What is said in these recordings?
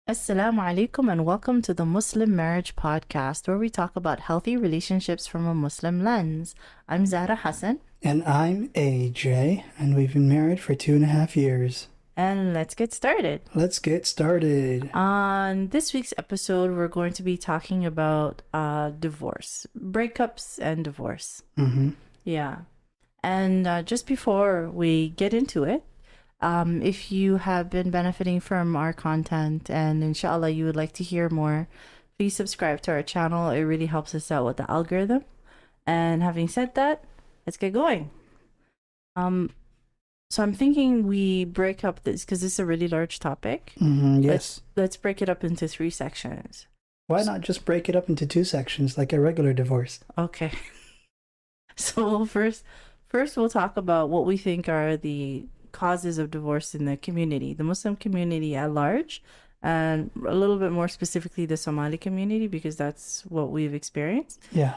Assalamu alaikum and welcome to the Muslim Marriage Podcast, where we talk about healthy relationships from a Muslim lens. I'm Zara Hassan, And I'm AJ, and we've been married for 2.5 years. and let's get started. Let's get started. On this week's episode, we're going to be talking about divorce, breakups, and divorce. Mm-hmm. Yeah. And just before we get into it, if you have been benefiting from our content and inshallah you would like to hear more, please subscribe to our channel. It really helps us out with the algorithm. And having said that, let's get going. So I'm thinking we break up this because this is a really large topic. Mm-hmm, yes. Let's break it up into 3 sections. Why not just break it up into 2 sections like a regular divorce? Okay. So first we'll talk about what we think are the causes of divorce in the community, the Muslim community at large, and a little bit more specifically the Somali community because that's what we've experienced. Yeah.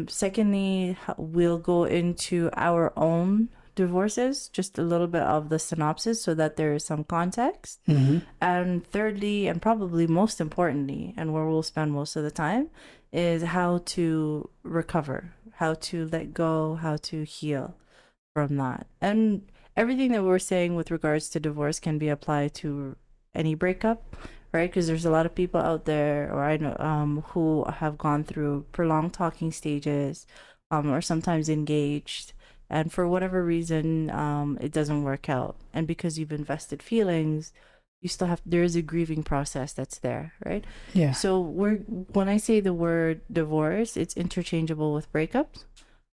Secondly, we'll go into our own divorces, just a little bit of the synopsis so that there is some context. Mm-hmm. And thirdly, and probably most importantly, and where we'll spend most of the time, is how to recover, how to let go, how to heal from that. And everything that we're saying with regards to divorce can be applied to any breakup, right? Because there's a lot of people out there, or I know, who have gone through prolonged talking stages, or sometimes engaged, and for whatever reason, it doesn't work out. And because you've invested feelings, you still have, there is a grieving process that's there, right? Yeah. So when I say the word divorce, it's interchangeable with breakups.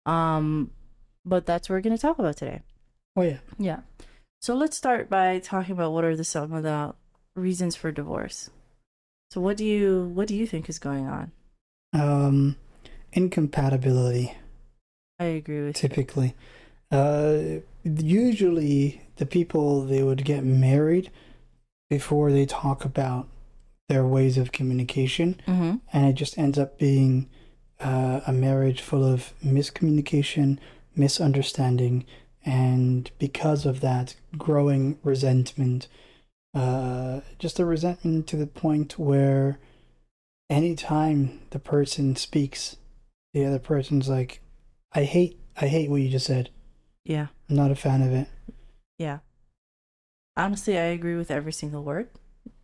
But that's what we're going to talk about today. Oh, yeah. Yeah. So let's start by talking about what are some of the reasons for divorce. So what do you think is going on? Incompatibility, I agree with typically. Usually the people, they would get married before they talk about their ways of communication, Mm-hmm. and it just ends up being a marriage full of miscommunication, misunderstanding, and because of that, growing resentment. Just a resentment to the point where anytime the person speaks, the other person's like, I hate what you just said. Yeah. I'm not a fan of it. Yeah. Honestly, I agree with every single word.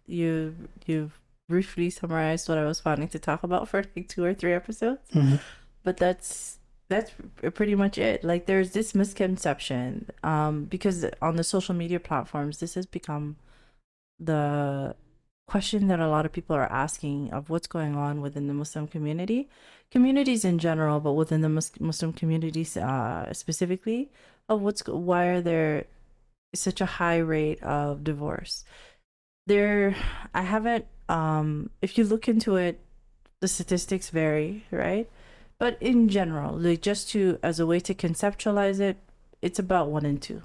You've briefly summarized what I was planning to talk about for like 2 or 3 episodes. Mm-hmm. But that's pretty much it. Like there's this misconception because on the social media platforms this has become the question that a lot of people are asking of what's going on within the Muslim communities in general, but within the Muslim communities specifically, of why are there such a high rate of divorce. I haven't if you look into it, the statistics vary, right? But in general, like just to as a way to conceptualize it, it's about 1 in 2,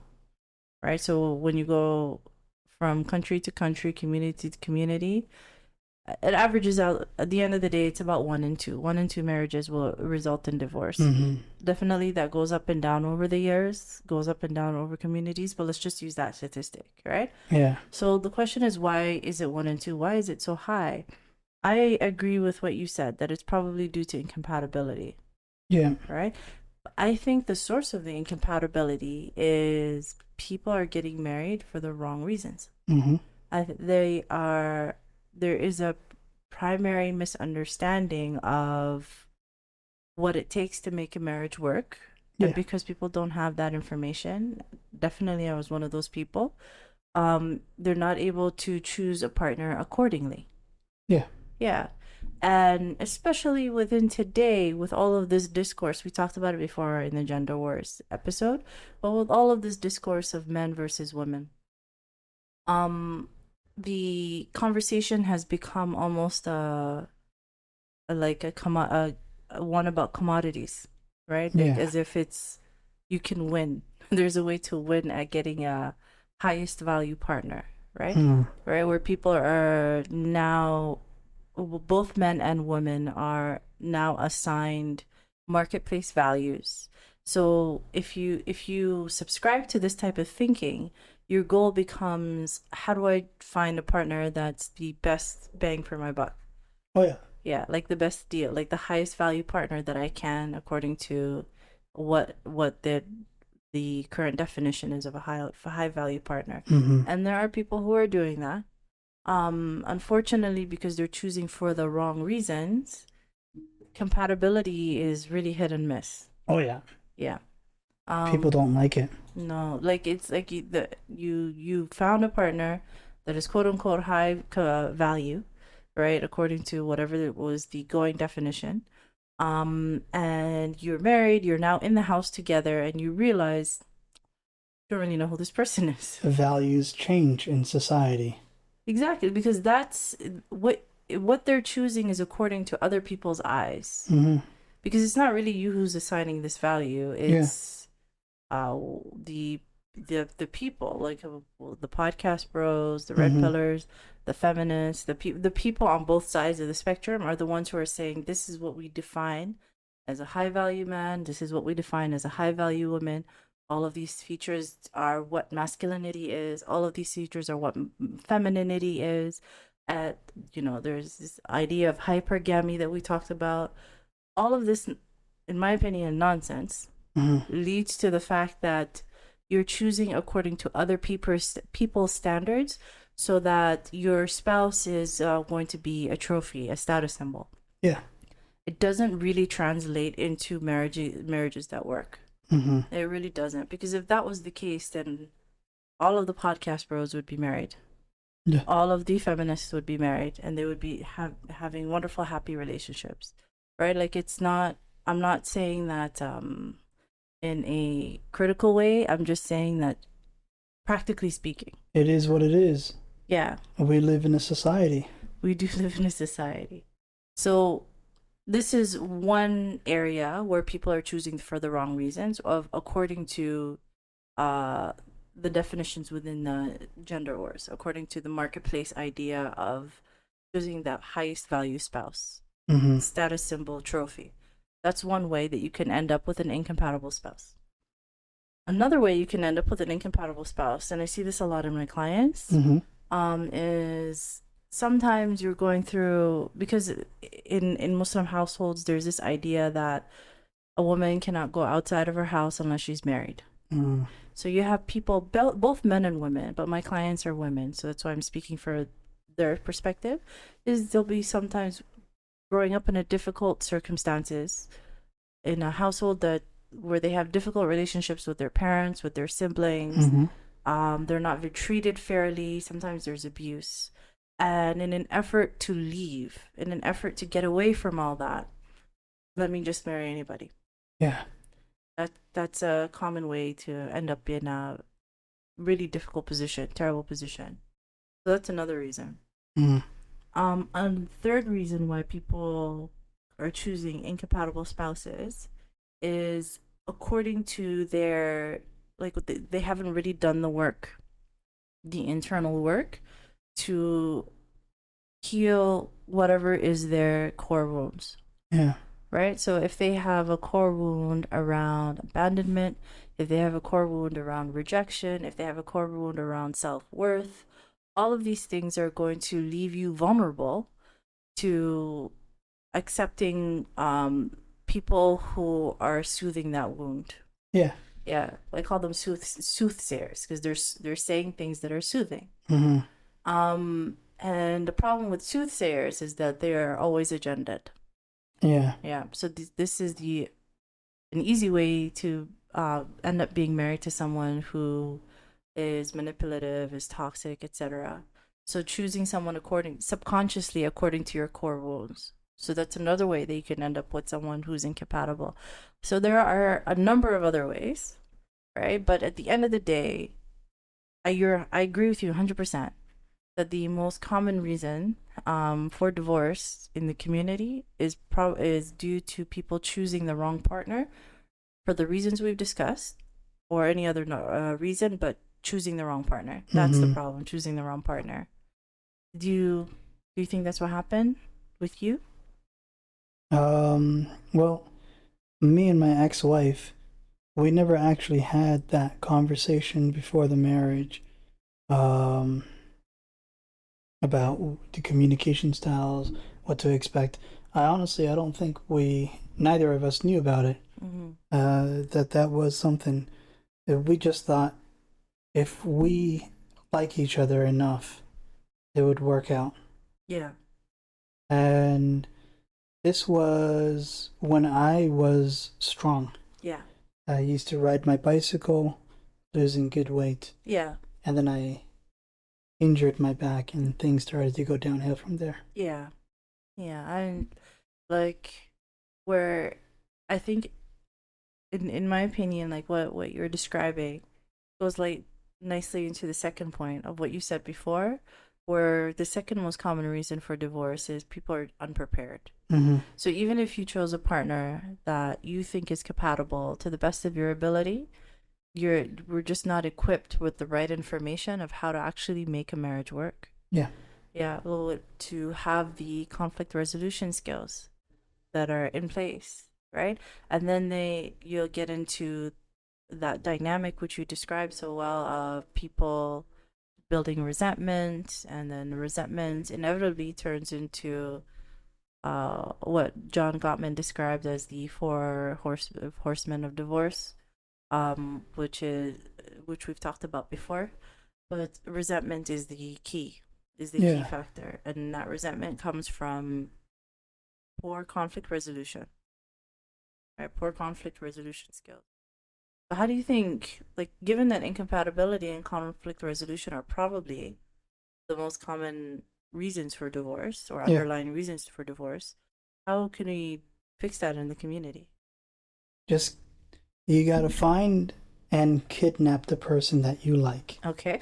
right? So when you go from country to country, community to community, it averages out at the end of the day, it's about 1 in 2. 1 in 2 marriages will result in divorce. Mm-hmm. Definitely that goes up and down over the years, goes up and down over communities, but let's just use that statistic, right? Yeah. So the question is, why is it 1 in 2? Why is it so high? I agree with what you said, that it's probably due to incompatibility. Yeah. Right? I think the source of the incompatibility is people are getting married for the wrong reasons. Mm-hmm. There is a primary misunderstanding of what it takes to make a marriage work. Yeah. And because people don't have that information, definitely I was one of those people, they're not able to choose a partner accordingly. Yeah. Yeah. And especially within today, with all of this discourse, we talked about it before in the gender wars episode, but with all of this discourse of men versus women, the conversation has become almost a one about commodities, right? Like Yeah. as if it's you can win. There's a way to win at getting a highest value partner, right? Mm. Right, where people are now, both men and women are now assigned marketplace values. So if you subscribe to this type of thinking, your goal becomes, how do I find a partner that's the best bang for my buck? Oh yeah. Yeah, like the best deal, like the highest value partner that I can, according to what the current definition is of a high value partner. Mm-hmm. And there are people who are doing that. Unfortunately, because they're choosing for the wrong reasons, compatibility is really hit and miss. Oh yeah. Yeah. People don't like it. No, like it's like you found a partner that is quote unquote high value, right? According to whatever it was the going definition. And you're married, you're now in the house together, and you realize you don't really know who this person is. Values change in society. Exactly, because that's what they're choosing is according to other people's eyes. Mm-hmm. Because it's not really you who's assigning this value. It's the people, like the podcast bros, the red Mhm. pillars, the feminists, the people on both sides of the spectrum are the ones who are saying this is what we define as a high value man, this is what we define as a high value woman. All of these features are what masculinity is. All of these features are what femininity is. At there's this idea of hypergamy that we talked about. All of this, in my opinion, nonsense Mhm. leads to the fact that you're choosing according to other people's standards, so that your spouse is going to be a trophy, a status symbol. Yeah. It doesn't really translate into marriages that work. Mm-hmm. It really doesn't, because if that was the case, then all of the podcast bros would be married. Yeah. All of the feminists would be married, and they would be having wonderful, happy relationships, right? Like I'm not saying that in a critical way. I'm just saying that practically speaking. It is what it is. Yeah. We live in a society. We do live in a society. So this is one area where people are choosing for the wrong reasons according to the definitions within the gender wars, according to the marketplace idea of choosing that highest value spouse, Mm-hmm. status symbol, trophy. That's one way that you can end up with an incompatible spouse. Another way you can end up with an incompatible spouse, and I see this a lot in my clients, Mm-hmm. is sometimes you're going through, because in Muslim households there's this idea that a woman cannot go outside of her house unless she's married. Mm. So you have people, both men and women, but my clients are women, so that's why I'm speaking for their perspective. Is they'll be sometimes growing up in a difficult circumstances in a household where they have difficult relationships with their parents, with their siblings. Mm-hmm. They're not treated fairly. Sometimes there's abuse. And in an effort to leave, in an effort to get away from all that, let me just marry anybody. Yeah. That's a common way to end up in a really difficult position, terrible position. So that's another reason. Mm. A third reason why people are choosing incompatible spouses is according to their, like, they haven't really done the work, the internal work to heal whatever is their core wounds. Yeah. Right? So if they have a core wound around abandonment, if they have a core wound around rejection, if they have a core wound around self-worth, all of these things are going to leave you vulnerable to accepting people who are soothing that wound. Yeah. Yeah, I call them soothsayers, because they're saying things that are soothing. Mm-hmm. And the problem with soothsayers is that they are always agendaed. Yeah. Yeah. So this is an easy way to end up being married to someone who is manipulative, is toxic, etc. So choosing someone subconsciously according to your core wounds. So that's another way that you can end up with someone who's incompatible. So there are a number of other ways, right? But at the end of the day, I agree with you 100% that the most common reason for divorce in the community is due to people choosing the wrong partner for the reasons we've discussed, or any other reason, but choosing the wrong partner. That's the problem, choosing the wrong partner. Do you think that's what happened with you? Well, me and my ex-wife, we never actually had that conversation before the marriage. um, about the communication styles, what to expect. I don't think neither of us knew about it. Mm-hmm. That was something that we just thought if we like each other enough, it would work out. Yeah. And this was when I was strong. Yeah. I used to ride my bicycle, losing good weight, Yeah. and then I injured my back, and things started to go downhill from there. Yeah. Yeah. I'm like where I think in my opinion, like what you're describing goes like nicely into the second point of what you said before, where the second most common reason for divorce is people are unprepared. Mm-hmm. So even if you chose a partner that you think is compatible to the best of your ability, we're just not equipped with the right information of how to actually make a marriage work. Yeah. Yeah, well, to have the conflict resolution skills that are in place, right? And then you'll get into that dynamic which you described so well of people building resentment, and then the resentment inevitably turns into what John Gottman described as the horsemen of divorce, which we've talked about before. But resentment is the key, key factor, and that resentment comes from poor conflict resolution, right? Poor conflict resolution skills. But how do you think, like, given that incompatibility and conflict resolution are probably the most common reasons for divorce or underlying reasons for divorce, how can we fix that in the community? Just you gotta find and kidnap the person that you like. Okay.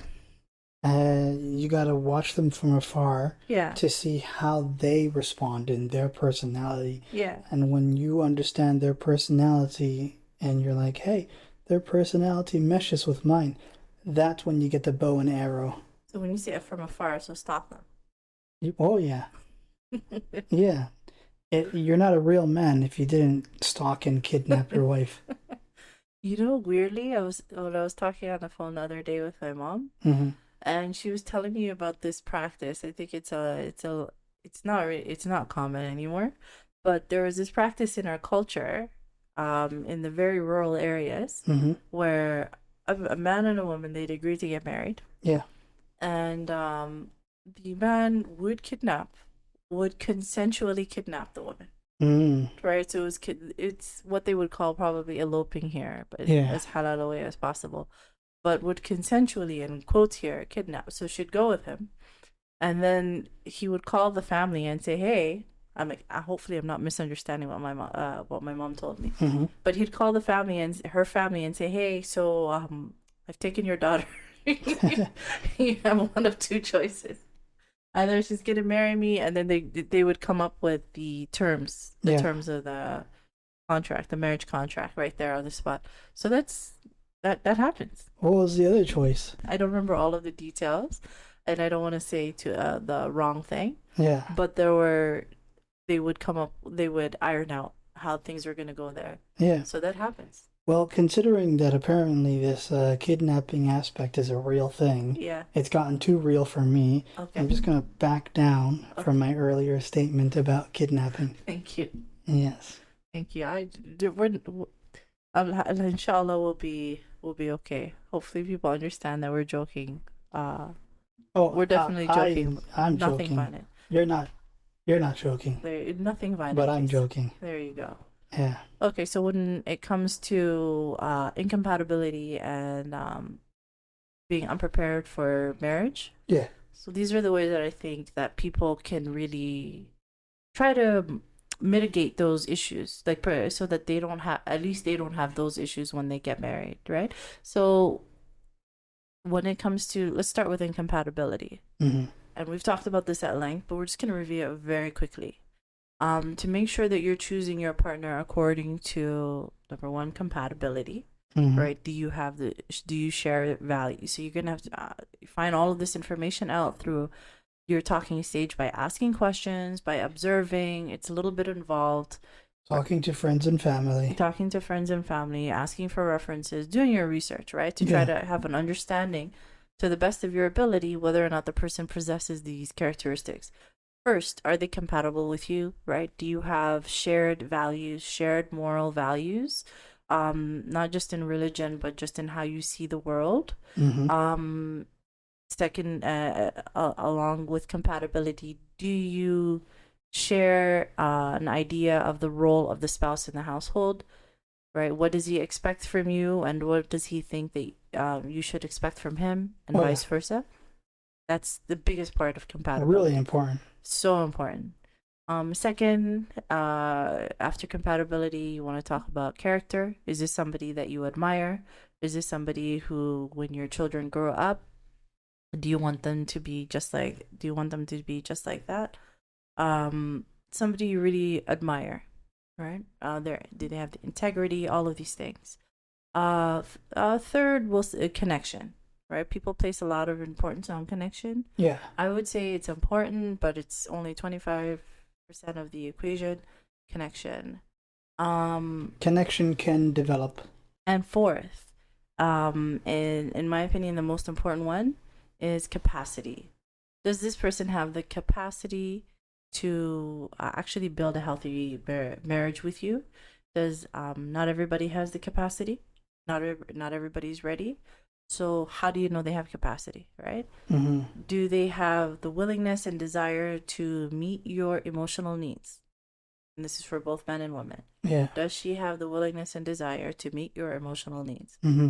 You gotta watch them from afar Yeah. to see how they respond in their personality. Yeah. And when you understand their personality and you're like, hey, their personality meshes with mine, that's when you get the bow and arrow. So when you say it from afar, so stop them. Oh, yeah. Yeah. You're not a real man if you didn't stalk and kidnap your wife. You know, weirdly, when I was talking on the phone the other day with my mom, mm-hmm. and she was telling me about this practice. I think it's not common anymore, but there was this practice in our culture, in the very rural areas, mm-hmm. where a man and a woman, they'd agree to get married. Yeah. And the man would consensually kidnap the woman. Right, so it's what they would call probably eloping here, but as halal a way as possible, but would consensually, in quotes here, kidnap. So she'd go with him, and then he would call the family and say, "Hey," hopefully I'm not misunderstanding what my mom told me, mm-hmm. but he'd call the family and her family and say, "Hey, so I've taken your daughter. You have one of two choices. Either she's gonna marry me," and then they would come up with the terms of the contract, the marriage contract, right there on the spot. So that happens. What was the other choice? I don't remember all of the details, and I don't want to say to the wrong thing. Yeah. But they would iron out how things are gonna go there. Yeah. So that happens. Well, considering that apparently this kidnapping aspect is a real thing, it's gotten too real for me. Okay. I'm just going to back down from my earlier statement about kidnapping. Thank you. Yes. Thank you. Inshallah, we'll be okay. Hopefully, people understand that we're joking. We're definitely joking. I'm nothing joking. Violent. You're not joking. Nothing violent. But I'm joking. There you go. Yeah. Okay, so when it comes to incompatibility and being unprepared for marriage, so these are the ways that I think that people can really try to mitigate those issues, like so that they don't have those issues when they get married, right? So when it comes to, let's start with incompatibility, mm-hmm. and we've talked about this at length, but we're just gonna review it very quickly. To make sure that you're choosing your partner according to, number one, compatibility, mm-hmm. right? Do you share values? So you're gonna have to find all of this information out through your talking stage by asking questions, by observing. It's a little bit involved. Talking to friends and family, asking for references, doing your research, right? To try to have an understanding to the best of your ability whether or not the person possesses these characteristics. First, are they compatible with you, right? Do you have shared values, shared moral values? Not just in religion, but just in how you see the world. Mm-hmm. Second, along with compatibility, do you share an idea of the role of the spouse in the household? Right? What does he expect from you, and what does he think that you should expect from him, and Oh, vice yeah. versa? That's the biggest part of Really compatibility. important. So important. Second, after compatibility, you want to talk about character. Is this somebody that you admire? Is this somebody who, when your children grow up, do you want them to be just like? Do you want them to be just like that? Somebody you really admire, right? Do they have the integrity? All of these things. Third was connection, right? People place a lot of importance on connection. Yeah. I would say it's important, but it's only 25% of the equation. Connection. Connection can develop. And fourth, in my opinion, the most important one is capacity. Does this person have the capacity to actually build a healthy marriage with you? Does not everybody has the capacity? Not everybody's ready. So how do you know they have capacity, right? Mm-hmm. Do they have the willingness and desire to meet your emotional needs? And this is for both men and women. Yeah. Does she have the willingness and desire to meet your emotional needs? Mm-hmm.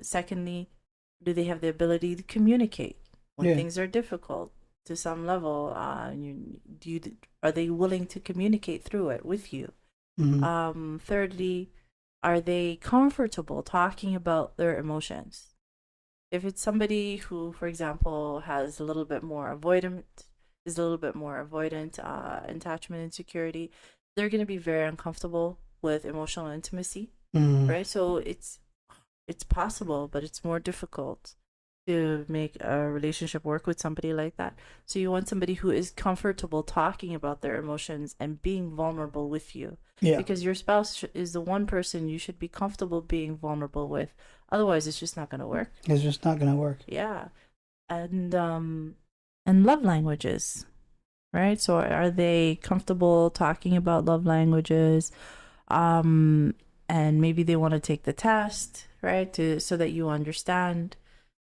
Secondly, do they have the ability to communicate when Yeah. things are difficult to some level? Are they willing to communicate through it with you? Mm-hmm. Thirdly, are they comfortable talking about their emotions? If it's somebody who, for example, has a little bit more avoidant, is a little bit more avoidant, attachment insecurity, they're going to be very uncomfortable with emotional intimacy, Mm-hmm. right? So it's possible, but it's more difficult to make a relationship work with somebody like that. So you want somebody who is comfortable talking about their emotions and being vulnerable with you. Yeah. Because your spouse is the one person you should be comfortable being vulnerable with. Otherwise, it's just not going to work. It's just not gonna work. Yeah. And love languages, right? So are they comfortable talking about love languages? And maybe they want to take the test, right? So that you understand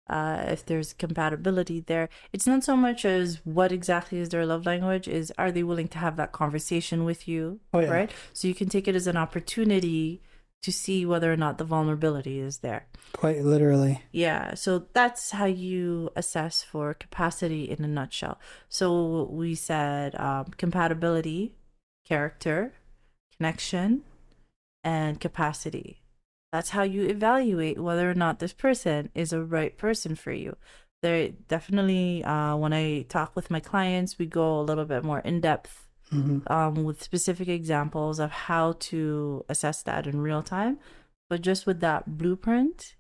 if there's compatibility there. It's not so much as what exactly is their love language, is are they willing to have that conversation with you, Oh, yeah. right? So you can take it as an opportunity to see whether or not the vulnerability is there. Quite literally. Yeah, so that's how you assess for capacity in a nutshell. So we said compatibility, character, connection, and capacity. That's how you evaluate whether or not this person is a right person for you. They definitely, when I talk with my clients, we go a little bit more in depth with specific examples of how to assess that in real time. But just with that blueprint,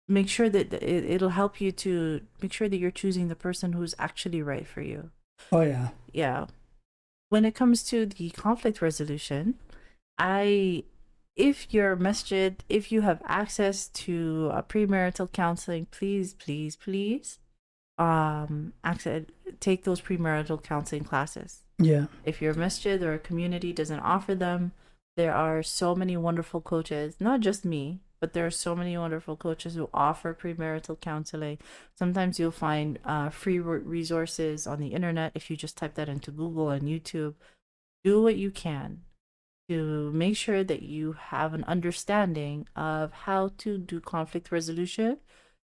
make sure that it'll help you to make sure that you're choosing the person who's actually right for you. Oh, yeah. Yeah. When it comes to the conflict resolution, if you're masjid, if you have access to premarital counseling, please, please, please, take those premarital counseling classes. Yeah. If your masjid or a community doesn't offer them, there are so many wonderful coaches, not just me, but there are so many wonderful coaches who offer premarital counseling. Sometimes you'll find free resources on the internet if you just type that into Google and YouTube. Do what you can to make sure that you have an understanding of how to do conflict resolution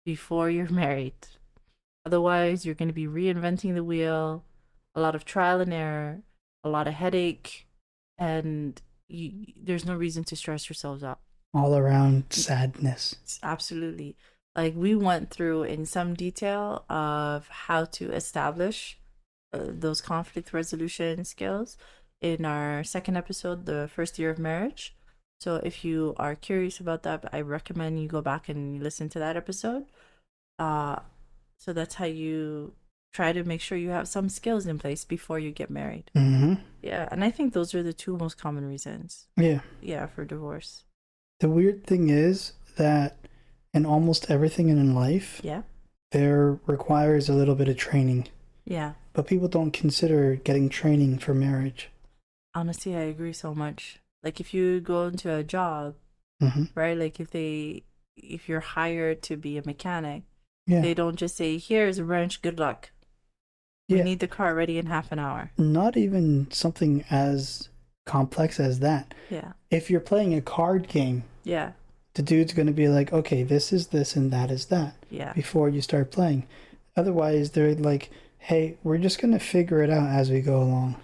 before you're married. Otherwise, you're going to be reinventing the wheel, a lot of trial and error, a lot of headache, and there's no reason to stress yourselves out. All around sadness. Absolutely. Like we went through in some detail of how to establish those conflict resolution skills in our second episode, the first year of marriage. So if you are curious about that, I recommend you go back and listen to that episode. So that's how you try to make sure you have some skills in place before you get married. Mm-hmm. Yeah, and I think those are the two most common reasons. Yeah. Yeah, for divorce. The weird thing is that, in almost everything in life, Yeah. there requires a little bit of training. Yeah. But people don't consider getting training for marriage. Honestly, I agree so much. Like if you go into a job, Hmm. right? Like if you're hired to be a mechanic, Yeah. they don't just say, "Here's a wrench, good luck. We Yeah. need the car ready in half an hour." Not even something as complex as that. Yeah. If you're playing a card game, Yeah. the dude's going to be like, okay, this is this and that is that Yeah. before you start playing. Otherwise, they're like, hey, we're just going to figure it out as we go along.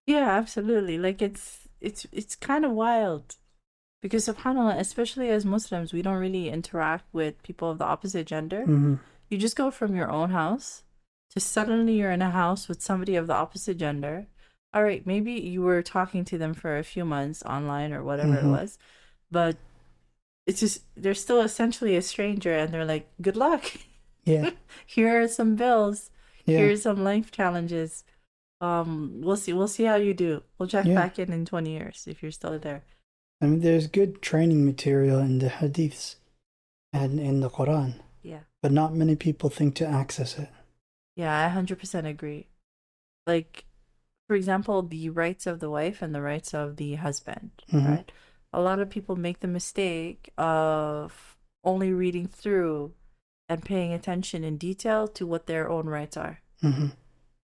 Yeah, absolutely. Like it's kind of wild because subhanAllah, especially as Muslims, we don't really interact with people of the opposite gender. Mm-hmm. You just go from your own house to suddenly you're in a house with somebody of the opposite gender. All right, maybe you were talking to them for a few months online or whatever it Mm-hmm. was, but it's just they're still essentially a stranger and they're like, "Good luck. Yeah. Here are some bills. Yeah. Here's some life challenges. We'll see how you do. We'll check Yeah. back in 20 years if you're still there." I mean, there's good training material in the hadiths and in the Quran, Yeah. but not many people think to access it. Yeah, I 100% agree. Like, for example, the rights of the wife and the rights of the husband, Mm-hmm. right? A lot of people make the mistake of only reading through and paying attention in detail to what their own rights are. Mm-hmm.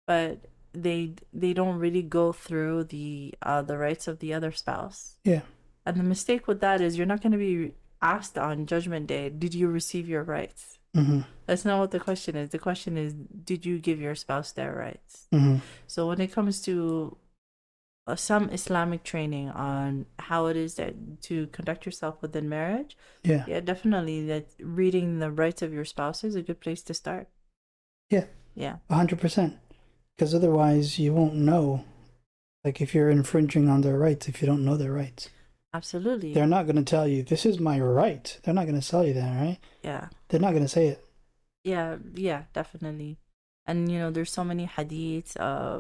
But they don't really go through the rights of the other spouse. Yeah. And the mistake with that is you're not going to be asked on Judgment Day, did you receive your rights? Mm-hmm. That's not what the question is. The question is, did you give your spouse their rights? Mm-hmm. So when it comes to some Islamic training on how it is that to conduct yourself within marriage, Yeah. definitely that reading the rights of your spouse is a good place to start. Yeah. Yeah. 100%. Because otherwise, you won't know. Like, if you're infringing on their rights, if you don't know their rights, Absolutely. they're not going to tell you, this is my right. They're not going to tell you that, right? Yeah. They're not going to say it. Yeah, definitely. And there's so many hadiths,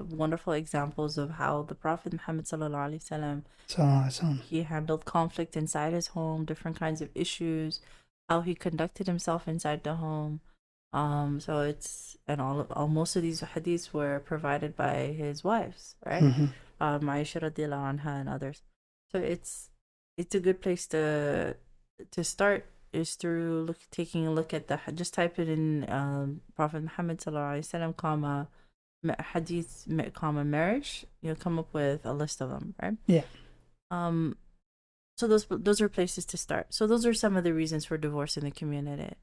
wonderful examples of how the Prophet Muhammad sallallahu alaihi wasallam So, he handled conflict inside his home, different kinds of issues, how he conducted himself inside the home. So it's and all most of these hadiths were provided by his wives, right? mm-hmm. Aisha radiallahu anha and others. So it's a good place to start is through taking a look at just type it in Prophet Muhammad sallallahu alaihi wasallam comma hadith comma marriage. You'll come up with a list of them, right? Yeah. So those are places to start. So those are some of the reasons for divorce in the community.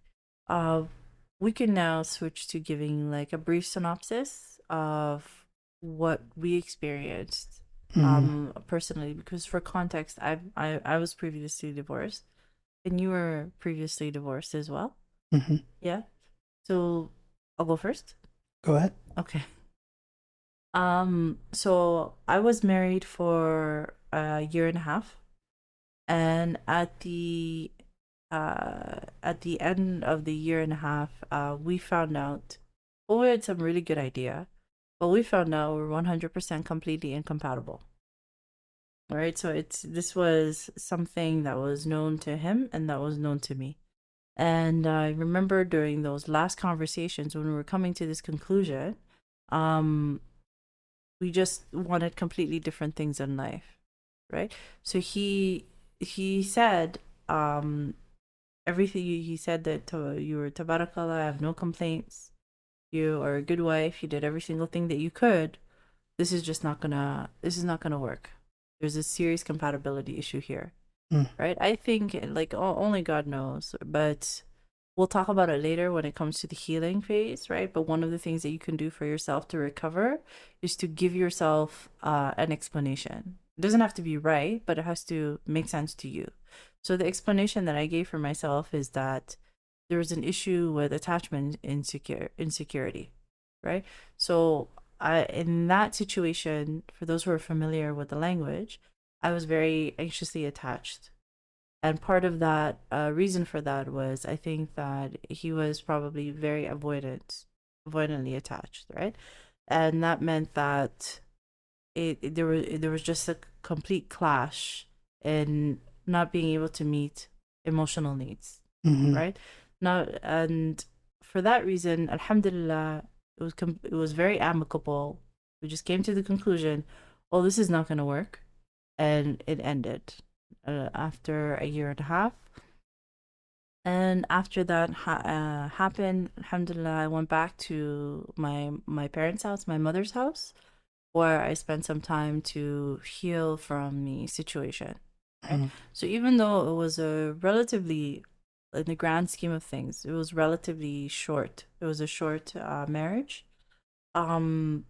We can now switch to giving like a brief synopsis of what we experienced personally, because for context, I was previously divorced, and you were previously divorced as well. Mm-hmm. Yeah. So I'll go first. Go ahead. Okay. So I was married for a year and a half, and at the end of the year and a half, we found out, well, we had some really good idea, but we found out we're 100% completely incompatible. All right, so this was something that was known to him and that was known to me. And I remember during those last conversations when we were coming to this conclusion, we just wanted completely different things in life, right? So he said everything. He said that you were tabarakallah, I have no complaints. You are a good wife. You did every single thing that you could. This is not gonna work. There's a serious compatibility issue here, right? I think like only God knows, but we'll talk about it later when it comes to the healing phase, right? But one of the things that you can do for yourself to recover is to give yourself an explanation. It doesn't have to be right, but it has to make sense to you. So the explanation that I gave for myself is that there was an issue with attachment insecurity, right? So in that situation, for those who are familiar with the language, I was very anxiously attached. And part of that reason for that was I think that he was probably very avoidantly attached, right? And that meant that there was just a complete clash in not being able to meet emotional needs, right? Not and for that reason, Alhamdulillah, it was very amicable. We just came to the conclusion, oh, this is not going to work, and it ended after a year and a half. And after that happened, Alhamdulillah, I went back to my parents' house, my mother's house, where I spent some time to heal from the situation. Right? Mhm. So even though it was a relatively, in the grand scheme of things, it was relatively short. It was a short marriage. Um,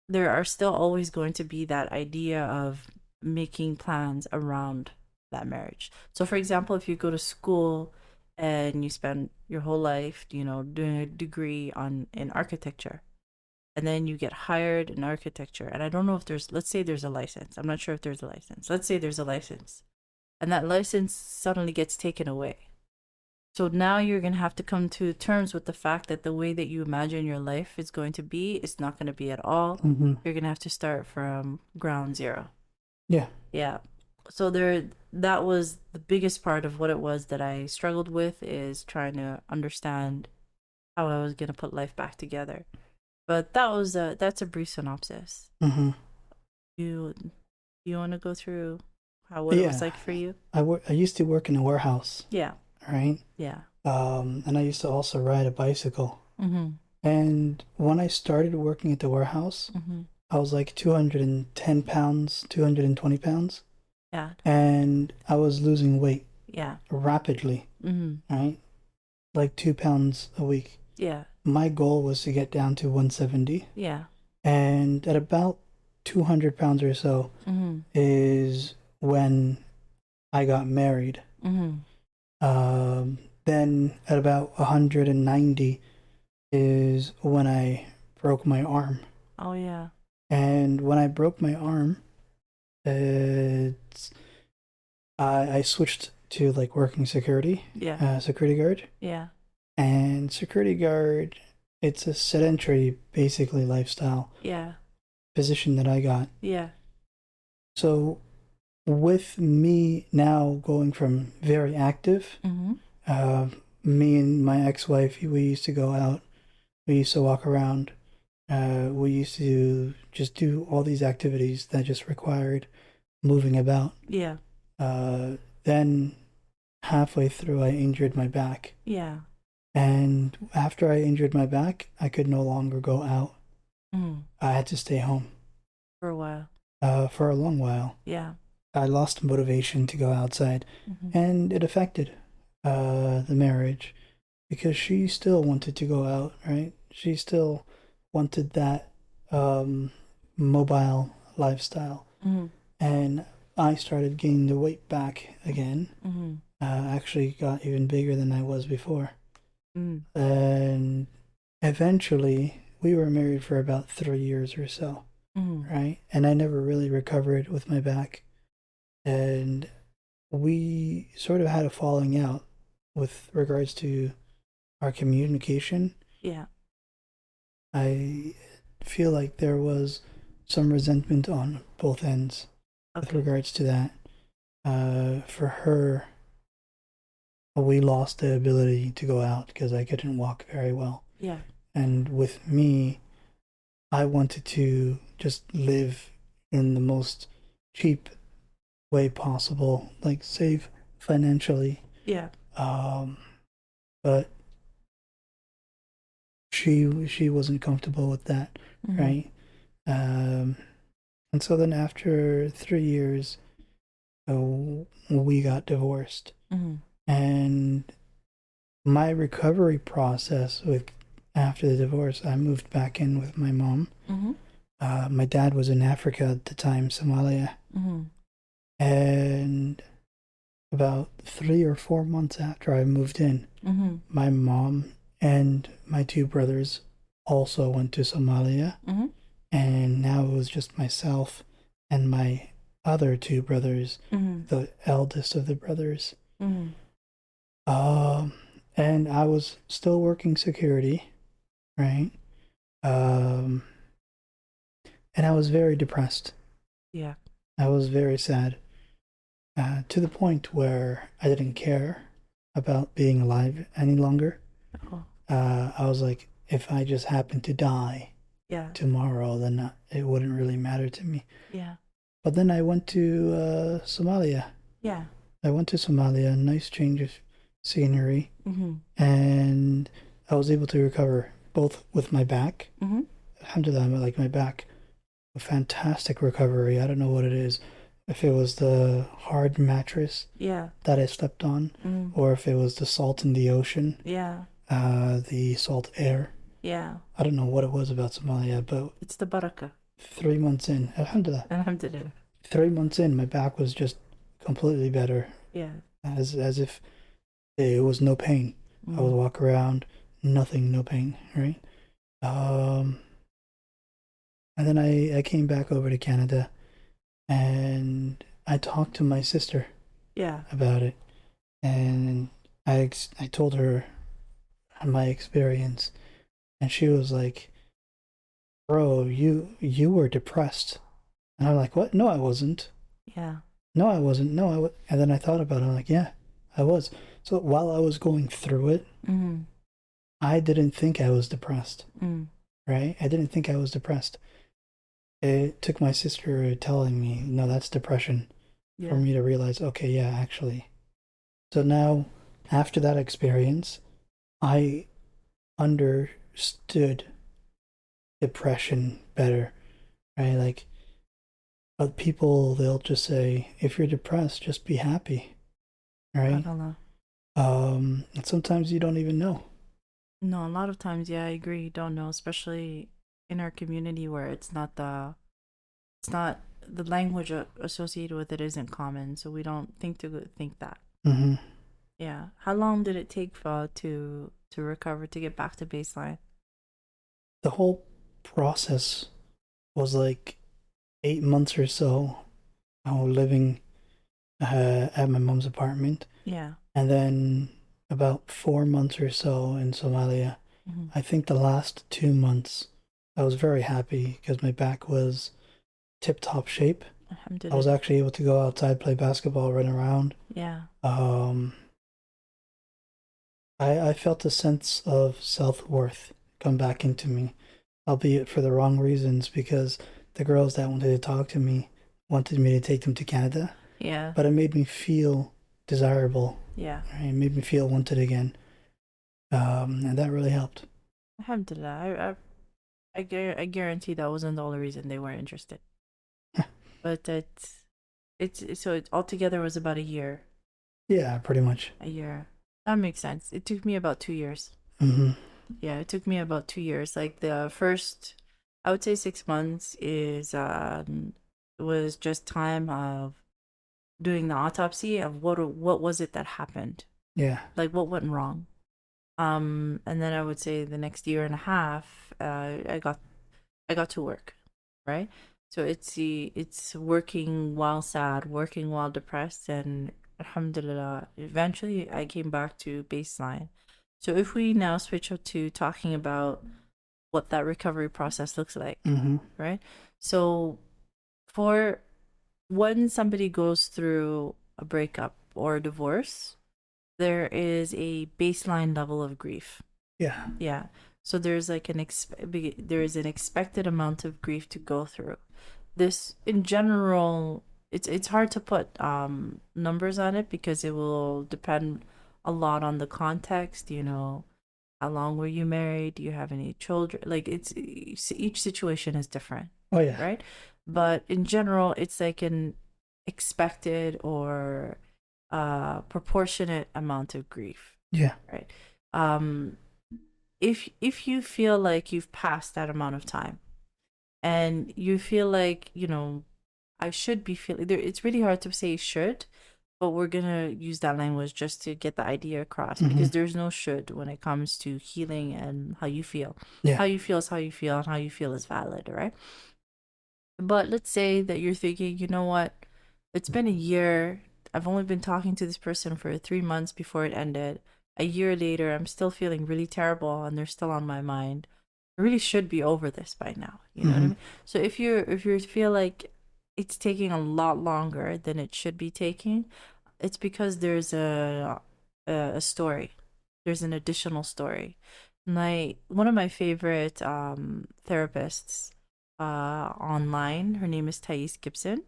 there are still always going to be that idea of making plans around that marriage. So, for example, if you go to school and you spend your whole life, doing a degree in architecture, and then you get hired in architecture, and I don't know if let's say there's a license. I'm not sure if there's a license. Let's say there's a license, and that license suddenly gets taken away. So now you're going to have to come to terms with the fact that the way that you imagine your life is going to be is not going to be at all. Mm-hmm. You're going to have to start from ground zero. Yeah. Yeah. So that was the biggest part of what it was that I struggled with, is trying to understand how I was going to put life back together. But that's a brief synopsis. Mm-hmm. You want to go through what it was like for you? I used to work in a warehouse. Yeah. Right. Yeah. And I used to also ride a bicycle. Mm-hmm. And when I started working at the warehouse, Mm-hmm. I was like 210 pounds, 220 pounds. Yeah. And I was losing weight. Yeah. Rapidly. Mm-hmm. Right. Like 2 pounds a week. Yeah. My goal was to get down to 170. Yeah. And at about 200 pounds or so Mm-hmm. is when I got married. Mm-hmm. Then at about 190 is when I broke my arm. Oh yeah. And when I broke my arm, I switched to like working security. Yeah. Security guard. Yeah. And security guard, it's a sedentary, basically lifestyle Yeah. position that I got. Yeah. So with me now going from very active, Mm-hmm. me and my ex-wife, we used to go out, we used to walk around, we used to just do all these activities that just required moving about. Yeah. Then halfway through, I injured my back. Yeah. And after I injured my back, I could no longer go out. Mm-hmm. I had to stay home. For a while. For a long while. Yeah. I lost motivation to go outside, Mm-hmm. and it affected the marriage, because she still wanted to go out, right? She still wanted that mobile lifestyle. Mm-hmm. And I started gaining the weight back again. Mm-hmm. Actually got even bigger than I was before. Mm-hmm. And eventually, we were married for about 3 years or so, Mm-hmm. right? And I never really recovered with my back. And we sort of had a falling out with regards to our communication. Yeah. I feel like there was some resentment on both ends with Okay. regards to that. For her, we lost the ability to go out because I couldn't walk very well. Yeah. And with me, I wanted to just live in the most cheap way possible, like save financially. Yeah. But she wasn't comfortable with that, Mm-hmm. right? And so then after 3 years, we got divorced. Mm-hmm. And my recovery process after the divorce, I moved back in with my mom. Mm-hmm. My dad was in Africa at the time, Somalia. Mm-hmm. And about 3 or 4 months after I moved in, Mm-hmm. my mom and my 2 brothers also went to Somalia. Mm-hmm. And now it was just myself and my other 2 brothers, Mm-hmm. the eldest of the brothers. Mm-hmm. And I was still working security, right? And I was very depressed. Yeah. I was very sad, to the point where I didn't care about being alive any longer. Oh, I was like, if I just happen to die yeah, tomorrow, then it wouldn't really matter to me. yeah, But then I went to Somalia. yeah. I went to Somalia, nice change of scenery, Mm-hmm. and I was able to recover both with my back. Mm-hmm. Alhamdulillah, like my back, a fantastic recovery. I don't know what it is. If it was the hard mattress Yeah. that I slept on, Mm. or if it was the salt in the ocean, Yeah. the salt air. Yeah. I don't know what it was about Somalia, but It's the barakah. 3 months in, Alhamdulillah, Alhamdulillah. 3 months in, my back was just completely better, Yeah. as if it was no pain. I would Mm. walk around, nothing, no pain, right? Um, and then I came back over to Canada, and I talked to my sister Yeah. about it, and I told her my experience, and she was like, "Bro, you were depressed," and I'm like, "What? No, I wasn't. Yeah. No, I wasn't. No, I." And then I thought about it. I'm like, "Yeah, I was." So while I was going through it, Mm-hmm. I didn't think I was depressed, Mm. right? I didn't think I was depressed. It took my sister telling me, "No, that's depression," for Yeah. me to realize, okay, yeah, actually. So now, after that experience, I understood depression better, right? Like, but people, they'll just say, if you're depressed, just be happy, right? SubhanAllah. And sometimes you don't even know. No, a lot of times, yeah, I agree. You don't know, especially in our community where it's not the language associated with it isn't common, so we don't think that. Hmm. Yeah. How long did it take for to recover to get back to baseline? The whole process was like 8 months or so. I was living at my mom's apartment, Yeah. and then about 4 months or so in Somalia. Mm-hmm. I think the last 2 months, I was very happy because my back was tip top shape. I was Alhamdulillah. actually able to go outside, play basketball, run around. Yeah. Um, I felt a sense of self worth come back into me, albeit for the wrong reasons because the girls that wanted to talk to me wanted me to take them to Canada, Yeah. but it made me feel desirable. Yeah. Right? It made me feel wanted again, and that really helped. Alhamdulillah. I guarantee that wasn't the only reason they weren't interested. But so it altogether was about a year. Yeah, pretty much. A year. That makes sense. It took me about 2 years. Hmm. Yeah, it took me about 2 years. Like the first, I would say 6 months was just time of doing the autopsy of what was it that happened, Yeah. like what went wrong. And then I would say the next year and a half, I got to work, right? So it's working while sad, working while depressed, and alhamdulillah, eventually I came back to baseline. So if we now switch up to talking about what that recovery process looks like, Hmm. right? So for when somebody goes through a breakup or a divorce, there is a baseline level of grief. Yeah. Yeah. So there's like there is an expected amount of grief to go through. This in general, it's hard to put numbers on it because it will depend a lot on the context, how long were you married? Do you have any children? Like it's each situation is different, Oh yeah. right? But in general, it's like an expected or proportionate amount of grief, Yeah. right? Um, if you feel like you've passed that amount of time and you feel like I should be feeling there, it's really hard to say should, but we're gonna use that language just to get the idea across because there's no should when it comes to healing and how you feel. Yeah. How you feel is how you feel, and how you feel is valid, right? But let's say that you're thinking, you know what, it's been a year, I've only been talking to this person for 3 months before it ended. A year later, I'm still feeling really terrible and they're still on my mind. I really should be over this by now. You know what I mean? So if you feel like it's taking a lot longer than it should be taking, it's because there's a story. There's an additional story. One of my favorite therapists online, her name is Thais Gibson,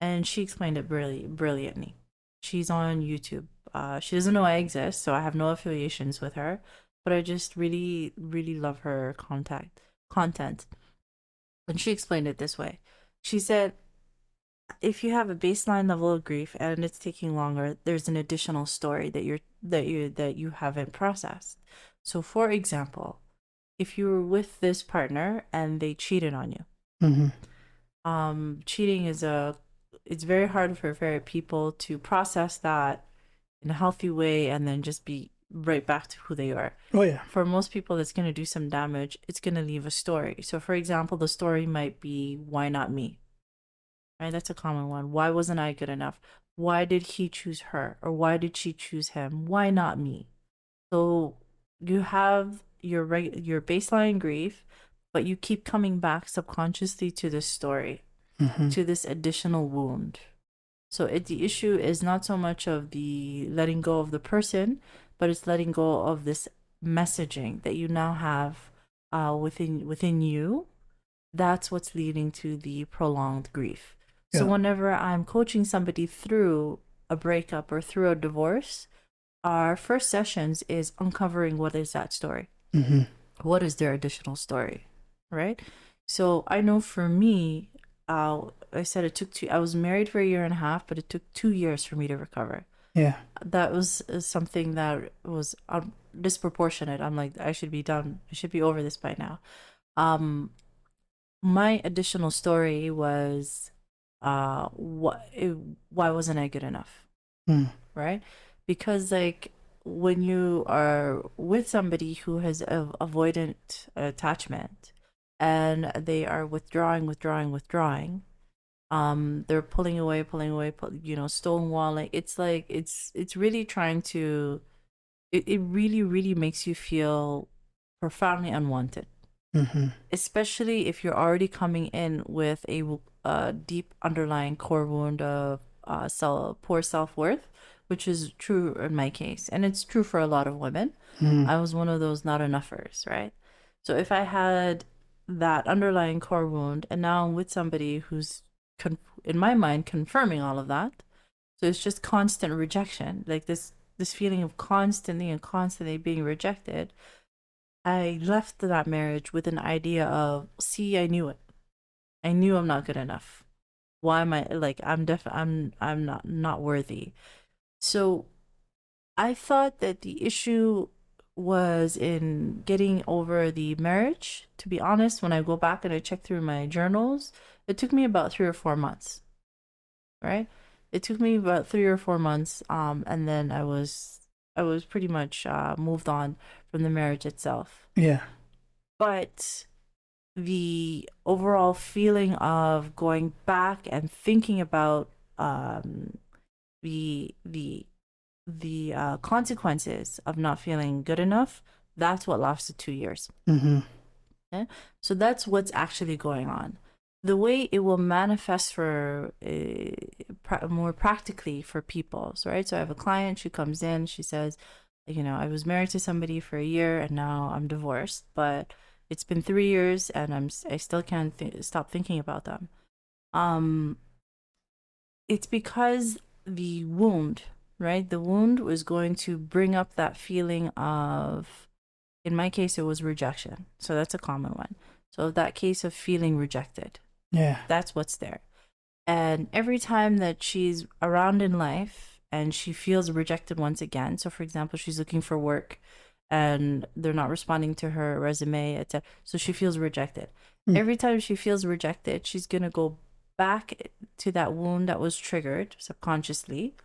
and she explained it brilliantly. She's on YouTube. She doesn't know I exist, so I have no affiliations with her, but I just really, really love her content. And she explained it this way. She said, if you have a baseline level of grief and it's taking longer, there's an additional story that you haven't processed. So for example, if you were with this partner and they cheated on you, cheating is it's very hard for very people to process that in a healthy way and then just be right back to who they are. Oh yeah. For most people, that's going to do some damage. It's going to leave a story. So for example, the story might be, why not me? Right? That's a common one. Why wasn't I good enough? Why did he choose her? Or why did she choose him? Why not me? So you have your baseline grief, but you keep coming back subconsciously to this story, to this additional wound. So the issue is not so much of the letting go of the person, but it's letting go of this messaging that you now have within you. That's what's leading to the prolonged grief. So Yeah. whenever I'm coaching somebody through a breakup or through a divorce, our first sessions is uncovering what is that story. What is their additional story, right? So I know for me, I said it took I was married for a year and a half, but it took 2 years for me to recover. Yeah. That was something that was disproportionate. I'm like, I should be done. I should be over this by now. My additional story was, why wasn't I good enough? Right? Because like when you are with somebody who has avoidant attachment and they are withdrawing, they're pulling away, stonewalling. It's like it's really trying to. It really really makes you feel profoundly unwanted, especially if you're already coming in with a deep underlying core wound of poor self-worth, which is true in my case, and it's true for a lot of women. I was one of those not enoughers, right? So if I had that underlying core wound and now I'm with somebody who's in my mind confirming all of that, so it's just constant rejection, like this feeling of constantly being rejected. I left that marriage with an idea of, see, I knew it. I knew I'm not good enough. Why am I like I'm not worthy. So I thought that the issue was in getting over the marriage. To be honest, when I go back and I check through my journals, it took me about 3 or 4 months. Right? It took me about 3 or 4 months, and then I was pretty much moved on from the marriage itself. Yeah. But the overall feeling of going back and thinking about the consequences of not feeling good enough, that's what lasted 2 years. Okay? So that's what's actually going on. The way it will manifest for more practically for people, right? So I have a client, she comes in, she says, I was married to somebody for a year and now I'm divorced, but it's been 3 years and I still can't stop thinking about them. It's because the wound, right? The wound was going to bring up that feeling of, in my case, it was rejection. So that's a common one. So that case of feeling rejected. Yeah. That's what's there. And every time that she's around in life and she feels rejected once again, so for example, she's looking for work and they're not responding to her resume, etc. So she feels rejected. Every time she feels rejected, she's going to go back to that wound that was triggered subconsciously.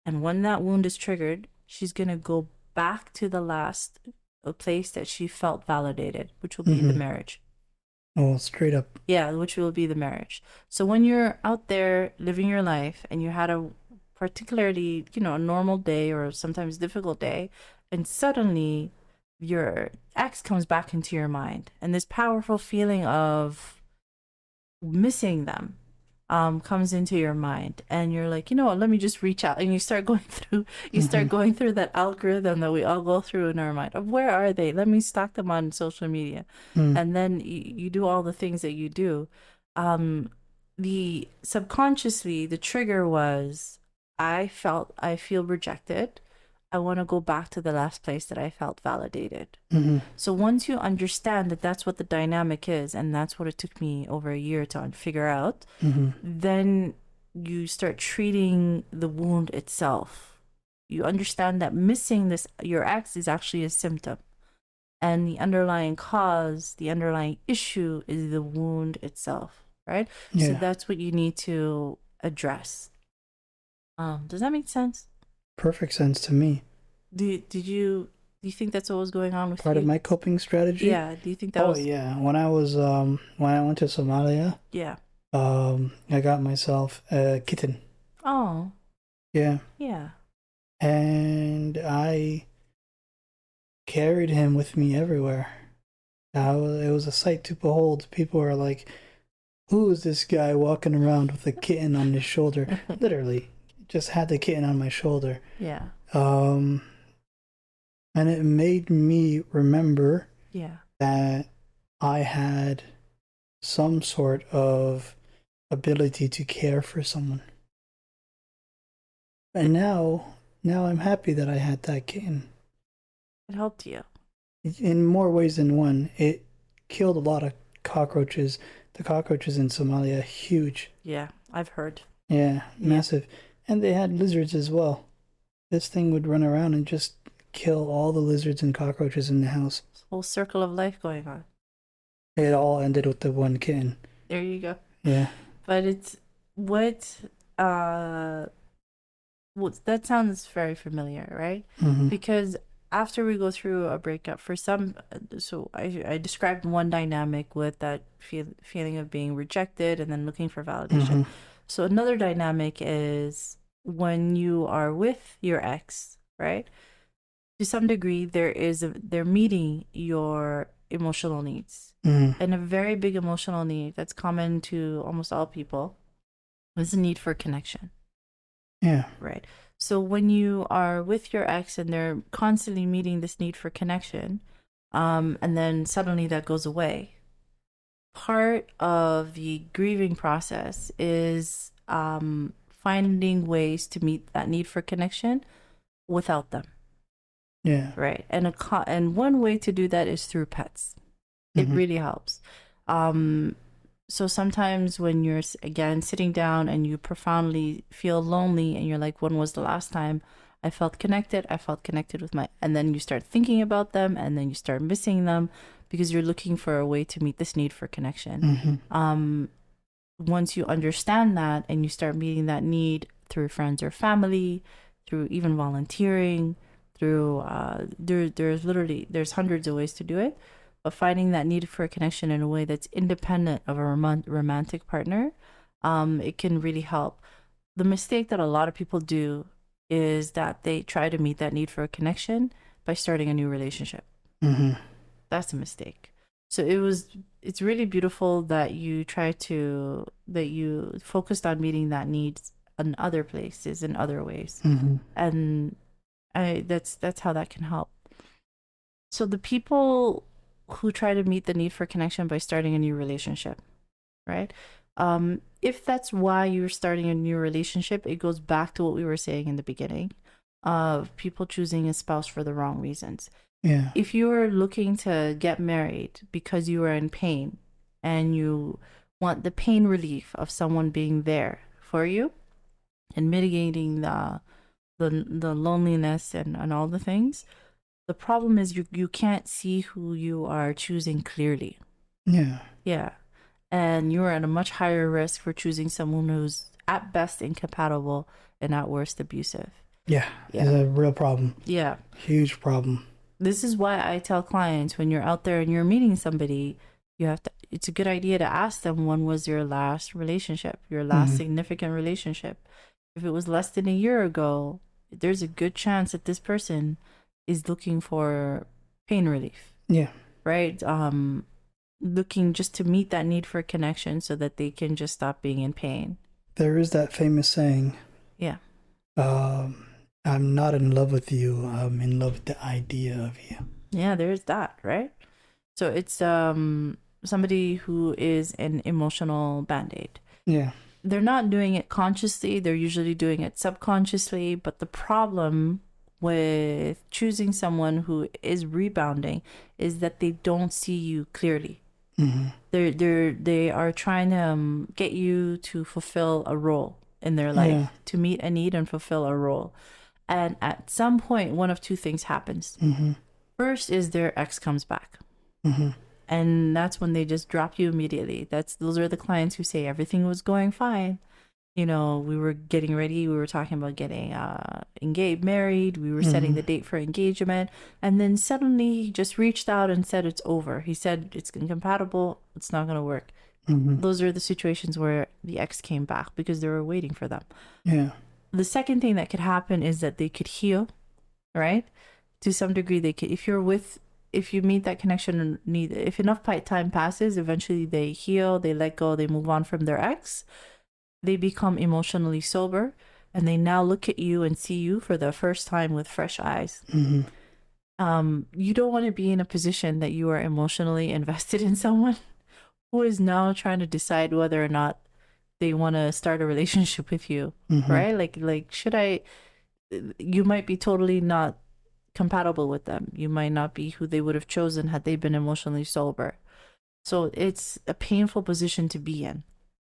And when that wound is triggered, she's going to go back to the last place that she felt validated, which will be the marriage. Oh, straight up. Yeah, which will be the marriage. So when you're out there living your life and you had a particularly, a normal day or sometimes difficult day, and suddenly your ex comes back into your mind and this powerful feeling of missing them, comes into your mind, and you're like, you know what, let me just reach out, and you start going through that algorithm that we all go through in our mind of where are they? Let me stalk them on social media, Mm. and then you do all the things that you do. The subconsciously the trigger was I feel rejected. I want to go back to the last place that I felt validated. Mm-hmm. So once you understand that that's what the dynamic is, and that's what it took me over a year to figure out, Mm-hmm. then you start treating the wound itself. You understand that missing this, your ex, is actually a symptom. And the underlying cause, the underlying issue is the wound itself, right? So Yeah. that's what you need to address. Does that make sense? Perfect sense to me. Did you do you think that's what was going on with Part you? of my coping strategy. Yeah. Do you think that Oh was? yeah. When I was when I went to Somalia, Yeah. I got myself a kitten. Oh. Yeah. Yeah. And I carried him with me everywhere. It was a sight to behold. People were like, "Who is this guy walking around with a kitten on his shoulder?" Literally, just had the kitten on my shoulder. Yeah. And it made me remember Yeah. that I had some sort of ability to care for someone. And now I'm happy that I had that kitten. It helped you. In more ways than one. It killed a lot of cockroaches. The cockroaches in Somalia are huge. Yeah, I've heard. Yeah, massive. And they had lizards as well. This thing would run around and just kill all the lizards and cockroaches in the house. Whole circle of life going on. It all ended with the one kitten. There you go. Yeah. But it's what that sounds very familiar, right? Mm-hmm. Because after we go through a breakup, for some, so I described one dynamic with that feeling of being rejected and then looking for validation. Mm-hmm. So another dynamic is when you are with your ex, right? To some degree, they're meeting your emotional needs. Mm-hmm. And a very big emotional need that's common to almost all people is the need for connection. Yeah. Right. So when you are with your ex and they're constantly meeting this need for connection, and then suddenly that goes away, part of the grieving process is finding ways to meet that need for connection without them. Yeah. Right. And one way to do that is through pets. It Mm-hmm. really helps. So sometimes when you're again sitting down and you profoundly feel lonely and you're like, when was the last time I felt connected? I felt connected with and then you start thinking about them and then you start missing them because you're looking for a way to meet this need for connection. Mm-hmm. Once you understand that and you start meeting that need through friends or family, through even volunteering, through there's hundreds of ways to do it. But finding that need for a connection in a way that's independent of a romantic partner, it can really help. The mistake that a lot of people do is that they try to meet that need for a connection by starting a new relationship. Mm-hmm. That's a mistake. So it's really beautiful that you focused on meeting that need in other places, in other ways. Mm-hmm. And that's how that can help. So the people who try to meet the need for connection by starting a new relationship, right? If that's why you're starting a new relationship, it goes back to what we were saying in the beginning of people choosing a spouse for the wrong reasons. Yeah. If you are looking to get married because you are in pain and you want the pain relief of someone being there for you and mitigating the loneliness and all the things, the problem is you can't see who you are choosing clearly. Yeah. Yeah. And you're at a much higher risk for choosing someone who's at best incompatible and at worst abusive. Yeah. It's a real problem. Yeah. Huge problem. This is why I tell clients when you're out there and you're meeting somebody, it's a good idea to ask them when was your last relationship, your last significant relationship. If it was less than a year ago, there's a good chance that this person is looking for pain relief. Yeah. Right? Looking just to meet that need for connection so that they can just stop being in pain. There is that famous saying, Yeah. I'm not in love with you, I'm in love with the idea of you. Yeah, there's that, right? So it's somebody who is an emotional band-aid. Yeah. They're not doing it consciously, they're usually doing it subconsciously, but the problem with choosing someone who is rebounding is that they don't see you clearly. Mm-hmm. They are trying to get you to fulfill a role in their life, Yeah. to meet a need and fulfill a role. And at some point, one of two things happens. Mm-hmm. First is their ex comes back. Mm-hmm. And that's when they just drop you immediately. Those are the clients who say everything was going fine. You know, we were getting ready. We were talking about getting engaged, married. We were setting the date for engagement. And then suddenly he just reached out and said it's over. He said it's incompatible. It's not going to work. Mm-hmm. Those are the situations where the ex came back because they were waiting for them. Yeah. The second thing that could happen is that they could heal, right? To some degree, they could, if you meet that connection and if enough time passes, eventually they heal, they let go, they move on from their ex, they become emotionally sober, and they now look at you and see you for the first time with fresh eyes. Mm-hmm. You don't want to be in a position that you are emotionally invested in someone who is now trying to decide whether or not they want to start a relationship with you, right? Like should I? You might be totally not compatible with them. You might not be who they would have chosen had they been emotionally sober. So it's a painful position to be in.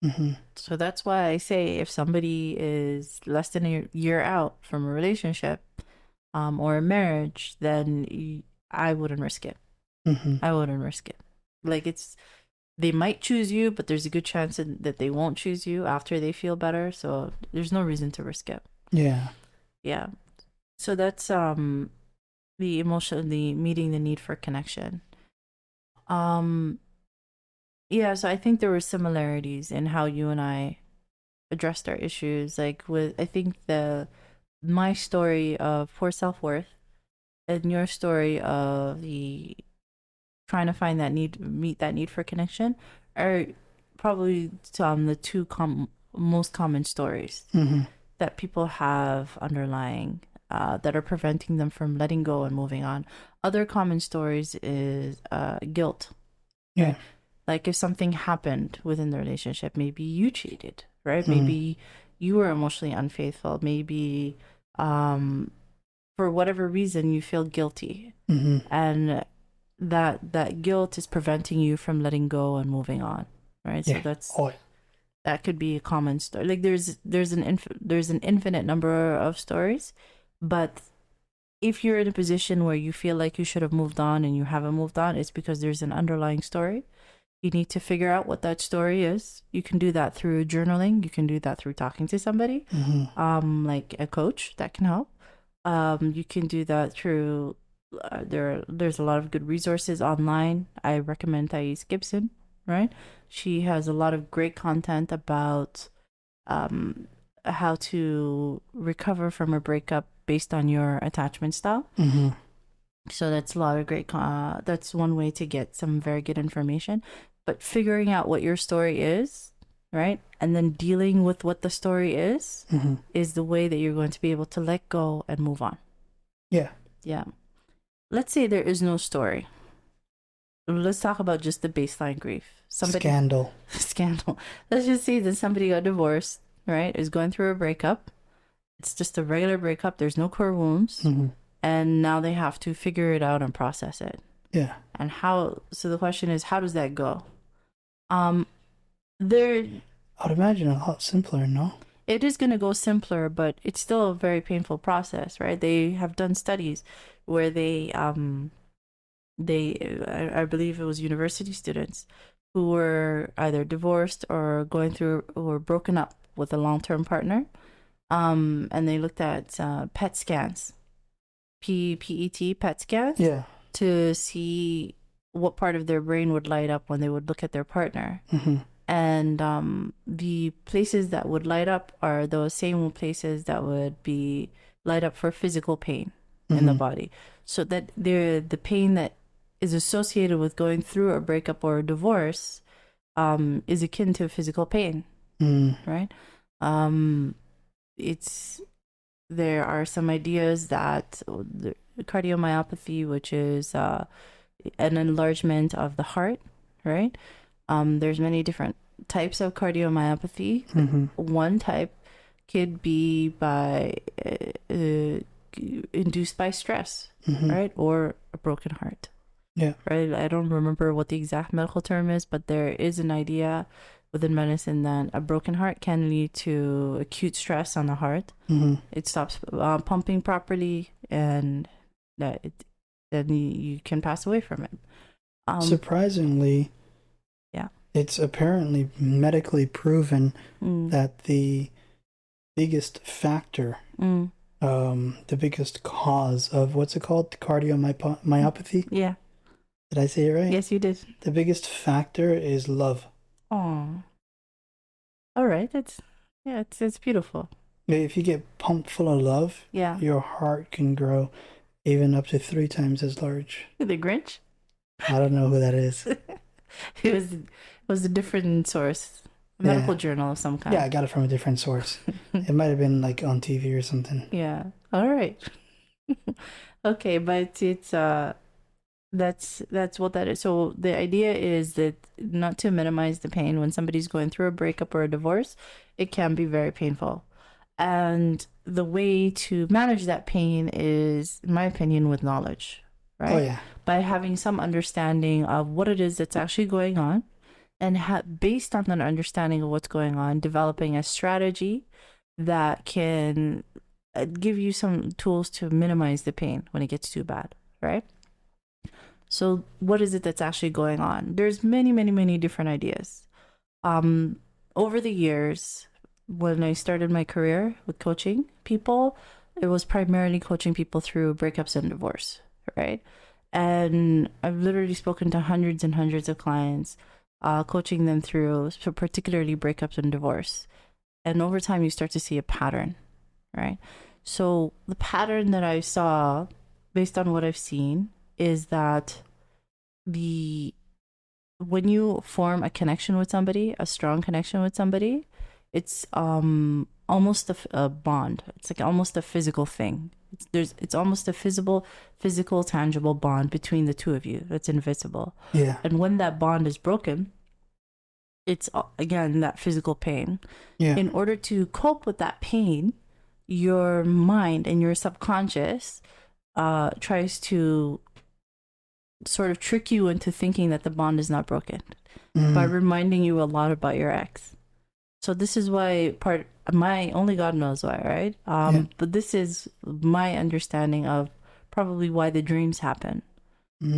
Mm-hmm. So that's why I say if somebody is less than a year out from a relationship or a marriage, then I wouldn't risk it. Mm-hmm. I wouldn't risk it. Like they might choose you, but there's a good chance that they won't choose you after they feel better. So there's no reason to risk it. Yeah. Yeah. So that's the meeting the need for connection. Yeah, so I think there were similarities in how you and I addressed our issues. Like I think my story of poor self-worth and your story of the trying to find that meet that need for connection are probably the two most common stories that people have underlying that are preventing them from letting go and moving on. Other common stories is guilt. Yeah. Like if something happened within the relationship, maybe you cheated, right? Maybe you were emotionally unfaithful. Maybe for whatever reason you feel guilty, and that guilt is preventing you from letting go and moving on, right? Yeah. So that could be a common story. Like there's an infinite number of stories, but if you're in a position where you feel like you should have moved on and you haven't moved on, it's because there's an underlying story. You need to figure out what that story is. You can do that through journaling. You can do that through talking to somebody, like a coach that can help. You can do that through there's a lot of good resources online. I recommend Thais Gibson, right? She has a lot of great content about how to recover from a breakup based on your attachment style. So that's a lot of great that's one way to get some very good information. But figuring out what your story is, right, and then dealing with what the story is the way that you're going to be able to let go and move on. Yeah. Let's say there is no story. Let's talk about just the baseline grief. Scandal. Let's just say that somebody got divorced, right, is going through a breakup. It's just a regular breakup. There's no core wounds. And now they have to figure it out and process it. Yeah. And so the question is, how does that go? I would imagine a lot simpler, no? It is going to go simpler, but it's still a very painful process, right? They have done studies where I believe it was university students who were either divorced or going through or broken up with a long-term partner. And they looked at PET scans. PET scans, to see what part of their brain would light up when they would look at their partner. And the places that would light up are those same places that would be light up for physical pain in the body. So that the pain that is associated with going through a breakup or a divorce is akin to physical pain, right? It's there are some ideas that the cardiomyopathy, which is an enlargement of the heart, right? There's many different types of cardiomyopathy. Mm-hmm. One type could be by induced by stress, Mm-hmm. right, or a broken heart. Yeah. Right. I don't remember what the exact medical term is, but there is an idea within medicine that a broken heart can lead to acute stress on the heart. Mm-hmm. It stops pumping properly, and then you can pass away from it. Surprisingly, Yeah. it's apparently medically proven Mm, that the biggest factor, mm, the biggest cause of what's it called? Cardiomyopathy? yeah. Did I say it right? Yes, you did. The biggest factor is love. Oh. All right. It's beautiful. If you get pumped full of love, Yeah. your heart can grow even up to 3 times as large. The Grinch. I don't know who that is. It was a different source, a Yeah. medical journal of some kind. Yeah, I got it from a different source. It might have been like on TV or something. Yeah. All right. Okay, but it's that's what that is. So the idea is that not to minimize the pain when somebody's going through a breakup or a divorce, it can be very painful. And the way to manage that pain is, in my opinion, with knowledge, right? Oh, yeah. By having some understanding of what it is that's actually going on, and based on that understanding of what's going on, developing a strategy that can give you some tools to minimize the pain when it gets too bad, right? So what is it that's actually going on? There's many different ideas. Over the years, when I started my career with coaching people, it was primarily coaching people through breakups and divorce, right? And I've literally spoken to hundreds and hundreds of clients, coaching them through, so particularly breakups and divorce. And over time, you start to see a pattern, right? So the pattern that I saw, based on what I've seen, is that when you form a connection with somebody, a strong connection with somebody, it's almost a bond. It's like almost a physical thing. It's almost a physical, tangible bond between the two of you that's invisible. Yeah. And when that bond is broken, it's again that physical pain. Yeah. In order to cope with that pain, your mind and your subconscious tries to sort of trick you into thinking that the bond is not broken by reminding you a lot about your ex. So this is why only God knows why, right? Yeah. But this is my understanding of probably why the dreams happen.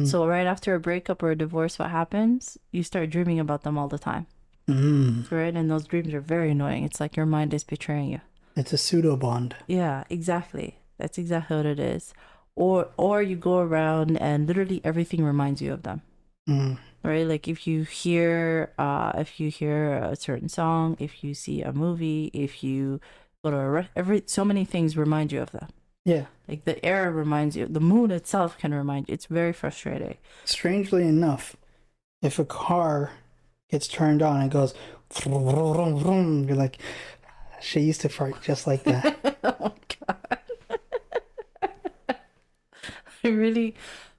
So right after a breakup or a divorce, what happens? You start dreaming about them all the time, right? And those dreams are very annoying. It's like your mind is betraying you. It's a pseudo bond. Yeah, exactly. That's exactly what it is. Or you go around and literally everything reminds you of them. Right? Like if you hear a certain song, if you see a movie, if you go to so many things remind you of them. Yeah. Like the air reminds you, the moon itself can remind you. It's very frustrating. Strangely enough, if a car gets turned on and goes vroom, vroom, vroom, you're like, she used to fart just like that. Oh God.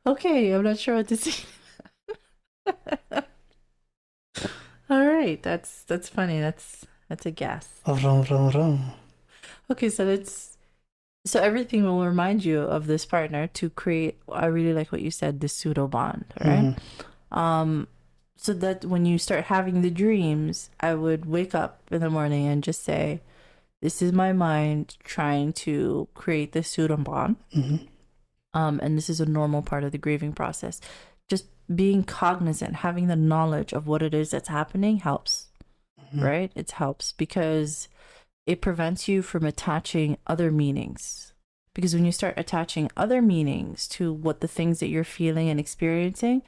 Okay, I'm not sure what to say. All right, that's funny. That's a guess. Vroom, vroom, vroom. Okay, so everything will remind you of this partner to create. I really like what you said, this pseudo bond, right? So that when you start having the dreams, I would wake up in the morning and just say, "This is my mind trying to create this pseudo bond." And this is a normal part of the grieving process. Just being cognizant, having the knowledge of what it is that's happening helps, right? It helps because it prevents you from attaching other meanings. Because when you start attaching other meanings to what the things that you're feeling and experiencing,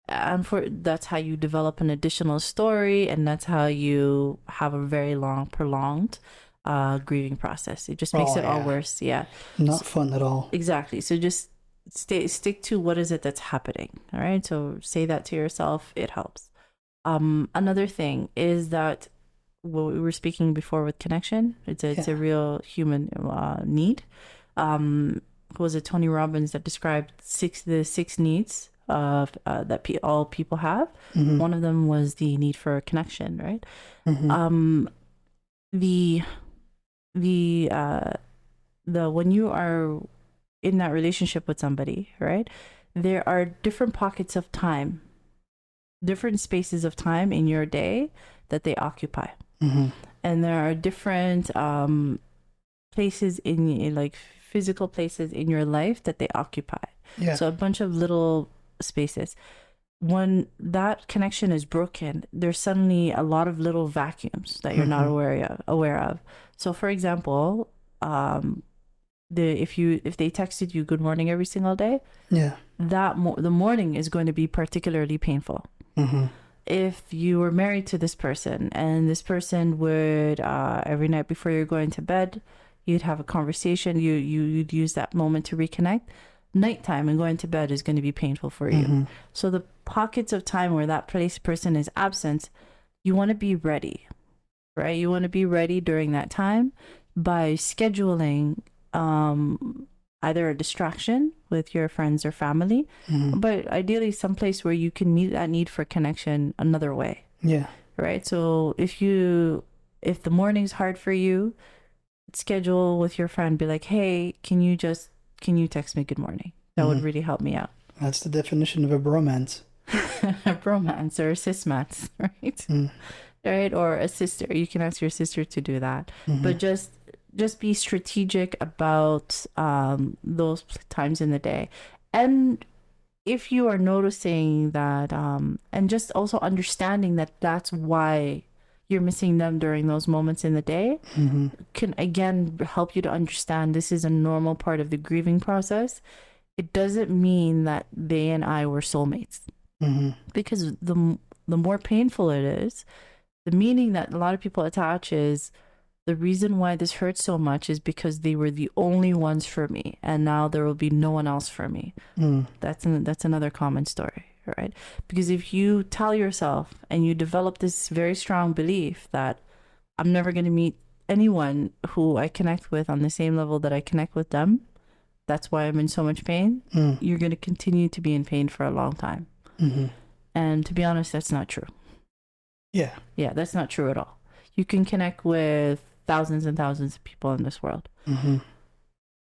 that's how you develop an additional story, and that's how you have a very long, prolonged grieving process. It just makes it all worse. Yeah. Not fun at all. Exactly. So just stick to what is it that's happening. All right. So say that to yourself. It helps. Another thing is that what we were speaking before with connection. It's a Yeah. real human need. Who was it, Tony Robbins, that described the six needs of that all people have. Mm-hmm. One of them was the need for connection, right? Mm-hmm. The the when you are in that relationship with somebody, right? There are different pockets of time, different spaces of time in your day that they occupy. Mm-hmm. And there are different places in like physical places in your life that they occupy. Yeah. So a bunch of little spaces. When that connection is broken, there's suddenly a lot of little vacuums that you're not aware of. So for example, if they texted you good morning every single day, Yeah. the morning is going to be particularly painful. Mm-hmm. If you were married to this person and this person would every night before you're going to bed, you'd have a conversation, you'd use that moment to reconnect. Nighttime and going to bed is going to be painful for you. Mm-hmm. So the pockets of time where that person is absent, you want to be ready, right? You want to be ready during that time by scheduling either a distraction with your friends or family, Mm-hmm. but ideally someplace where you can meet that need for connection another way, Yeah. right? So if the morning's hard for you, schedule with your friend, be like, hey, can you text me good morning? That would really help me out. That's the definition of a bromance. A bromance or a cismance, right? Mm. Right? Or a sister. You can ask your sister to do that. Mm-hmm. But just be strategic about those times in the day. And if you are noticing that, and just also understanding that that's why you're missing them during those moments in the day, Mm-hmm. can again help you to understand this is a normal part of the grieving process. It doesn't mean that they and I were soulmates, Mm-hmm. because the more painful it is, the meaning that a lot of people attach is the reason why this hurts so much is because they were the only ones for me, and now there will be no one else for me. Mm. That's another common story, right? Because if you tell yourself and you develop this very strong belief that I'm never going to meet anyone who I connect with on the same level that I connect with them, that's why I'm in so much pain, Mm. you're going to continue to be in pain for a long time. Mm-hmm. And to be honest, that's not true. Yeah. Yeah, that's not true at all. You can connect with thousands and thousands of people in this world. Mm-hmm.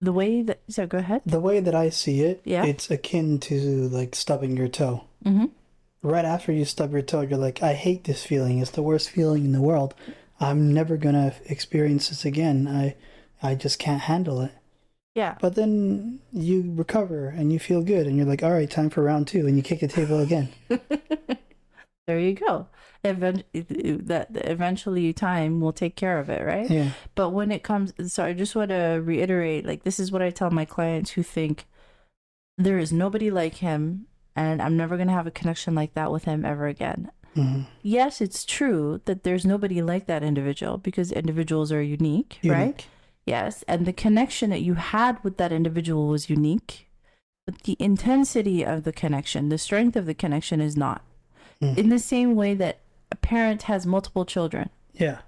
The way that, so go ahead. The way that I see it, Yeah. it's akin to like stubbing your toe. Mm-hmm. Right after you stub your toe, you're like, I hate this feeling. It's the worst feeling in the world. I'm never gonna experience this again. I just can't handle it. Yeah. But then you recover and you feel good, and you're like, all right, time for round 2, and you kick the table again. There you go. Eventually time will take care of it, right? Yeah. But when it comes, so I just want to reiterate, like, this is what I tell my clients who think there is nobody like him and I'm never going to have a connection like that with him ever again. Mm-hmm. Yes, it's true that there's nobody like that individual because individuals are unique, right? Yes. And the connection that you had with that individual was unique, but the intensity of the connection, the strength of the connection is not. Mm. In the same way that a parent has multiple children. Yeah.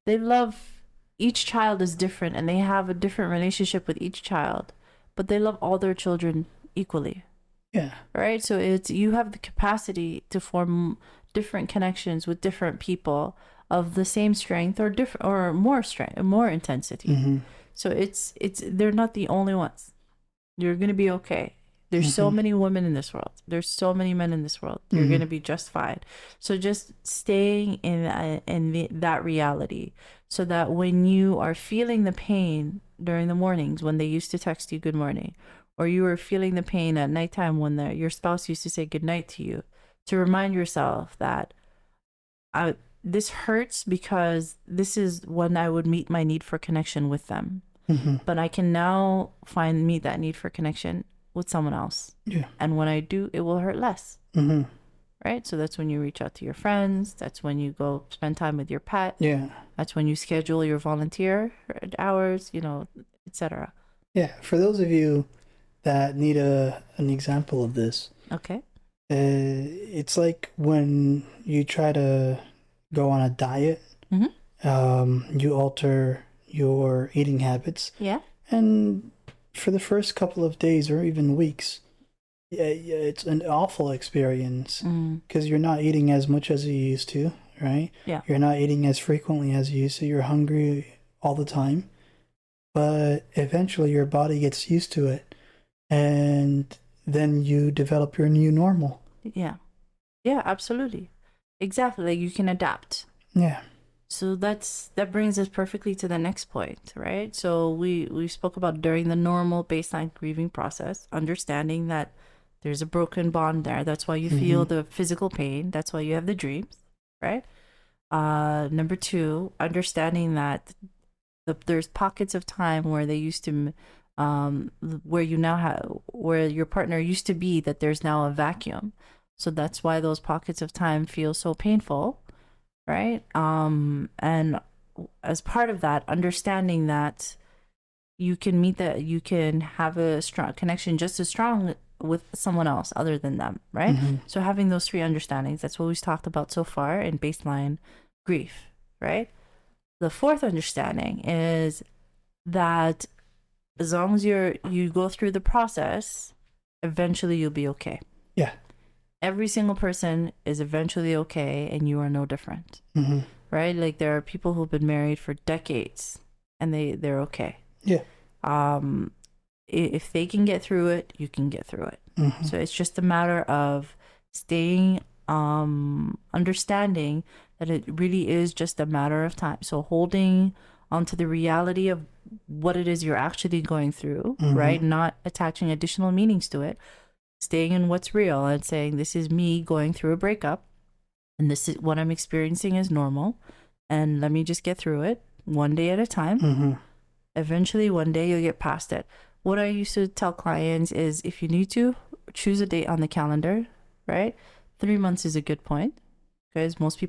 They love, each child is different and they have a different relationship with each child, but they love all their children equally. Yeah. Right? So you have the capacity to form different connections with different people of the same strength or different or more strength, more intensity. Mm-hmm. So it's they're not the only ones. You're going to be okay. There's so many women in this world. There's so many men in this world. You're going to be just fine. So just staying in that reality, so that when you are feeling the pain during the mornings when they used to text you good morning, or you are feeling the pain at nighttime when your spouse used to say good night to you, to remind yourself that this hurts because this is when I would meet my need for connection with them. Mm-hmm. But I can now meet that need for connection with someone else. Yeah. And when I do, it will hurt less. Mm-hmm. Right? So that's when you reach out to your friends. That's when you go spend time with your pet. Yeah. That's when you schedule your volunteer hours, etc. Yeah. For those of you that need an example of this, Okay. it's like when you try to go on a diet, Mm-hmm. You alter your eating habits, Yeah. and for the first couple of days or even weeks, yeah, it's an awful experience because you're not eating as much as you used to, right? Yeah. You're not eating as frequently as you used to. You're hungry all the time, but eventually your body gets used to it, and then you develop your new normal. Yeah. Yeah, absolutely. Exactly. Like you can adapt. Yeah. So that brings us perfectly to the next point, right? So we spoke about during the normal baseline grieving process, understanding that there's a broken bond there. That's why you feel the physical pain. That's why you have the dreams, right? Number two, understanding that there's pockets of time where they used to, where you now have, where your partner used to be, that there's now a vacuum. So that's why those pockets of time feel so painful, right? And as part of that, understanding that you can have a strong connection just as strong with someone else other than them, right? So having those three understandings, that's what we've talked about so far in baseline grief, right? The fourth understanding is that as long as you go through the process, eventually you'll be okay. Yeah. Every single person is eventually okay, and you are no different, right? Like there are people who've been married for decades, and they're okay. Yeah. If they can get through it, you can get through it. So it's just a matter of staying, understanding that it really is just a matter of time. So holding onto the reality of what it is you're actually going through, right? Not attaching additional meanings to it. Staying in what's real and saying, this is me going through a breakup, and this is what I'm experiencing is normal, and let me just get through it one day at a time. Eventually, one day you'll get past it. What I used to tell clients is, if you need to, choose a date on the calendar, right? 3 months is a good point, because most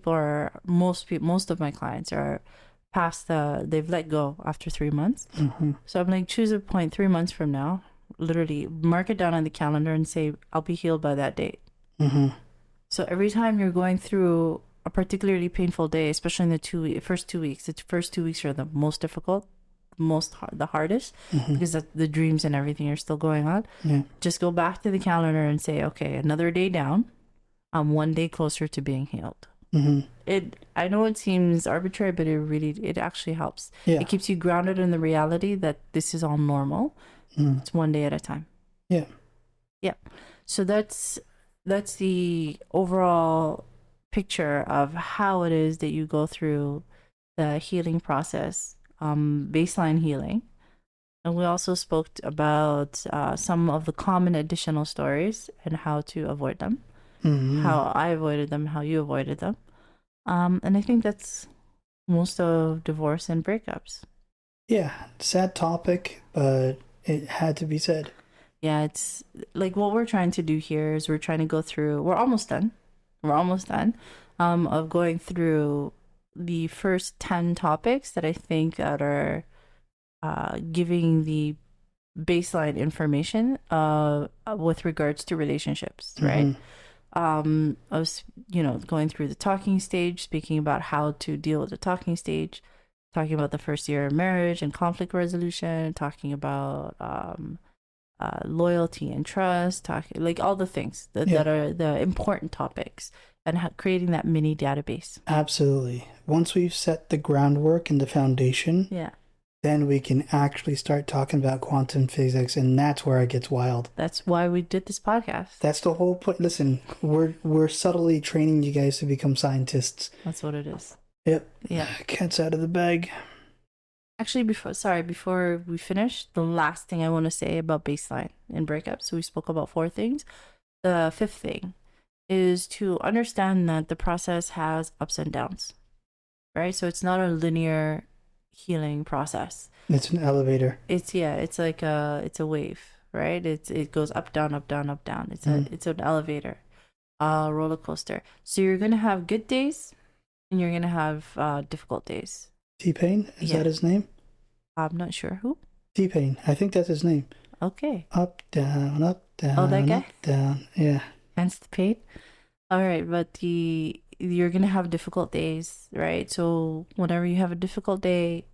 of my clients are past they've let go after 3 months. So I'm like, choose a point 3 months from now. Literally mark it down on the calendar and say, I'll be healed by that date. So every time you're going through a particularly painful day, especially in the first 2 weeks, the first 2 weeks are the most difficult, the hardest, because the dreams and everything are still going on. Just go back to the calendar and say, okay, another day down, I'm one day closer to being healed. I know it seems arbitrary, but it actually helps. It keeps you grounded in the reality that this is all normal. It's one day at a time. Yeah. So that's the overall picture of how it is that you go through the healing process, baseline healing. And we also spoke about some of the common additional stories and how to avoid them, how I avoided them, how you avoided them. And I think that's most of divorce and breakups. Yeah, sad topic, but it had to be said. Yeah, it's like what we're trying to do here is we're trying to go through, we're almost done, of going through the first 10 topics that I think that are giving the baseline information with regards to relationships, right? I was, going through the talking stage, speaking about how to deal with the talking stage, talking about the first year of marriage and conflict resolution, talking about loyalty and trust, talking like all the things that are the important topics, and creating that mini database. Absolutely. Once we've set the groundwork and the foundation, then we can actually start talking about quantum physics, and that's where it gets wild. That's why we did this podcast. That's the whole point. Listen, we're subtly training you guys to become scientists. That's what it is. Yep. Yeah. Cat's out of the bag. Actually, before we finish, the last thing I want to say about baseline and breakups, so we spoke about 4 things. The 5th thing is to understand that the process has ups and downs, right? So it's not a linear healing process. It's an elevator. It's like it's a wave, right? It goes up, down, up, down, up, down. It's an elevator, roller coaster. So you're gonna have good days, and you're gonna have difficult days. T-Pain? Is that his name? I'm not sure who. T-Pain. I think that's his name. Okay. Up, down, up, down. Oh, that guy? Up, down. Yeah. Hence the pain. All right, but the you're gonna have difficult days, right? So whenever you have a difficult day,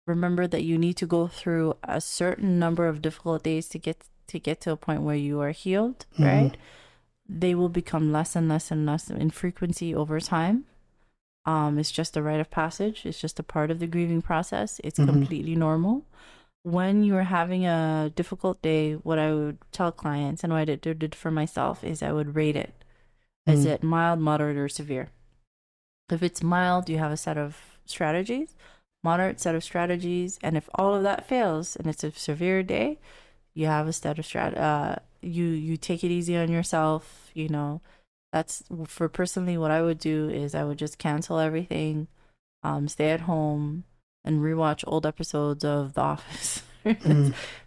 remember that you need to go through a certain number of difficult days to get to a point where you are healed, right? They will become less and less and less in frequency over time. It's just a rite of passage. It's just a part of the grieving process. It's completely normal. When you're having a difficult day, what I would tell clients and what I did for myself is I would rate it. Is it mild, moderate, or severe? If it's mild, you have a set of strategies, moderate set of strategies, and if all of that fails and it's a severe day, you have a set of you take it easy on yourself. You know, that's for personally what I would do is I would just cancel everything, stay at home, and rewatch old episodes of The Office.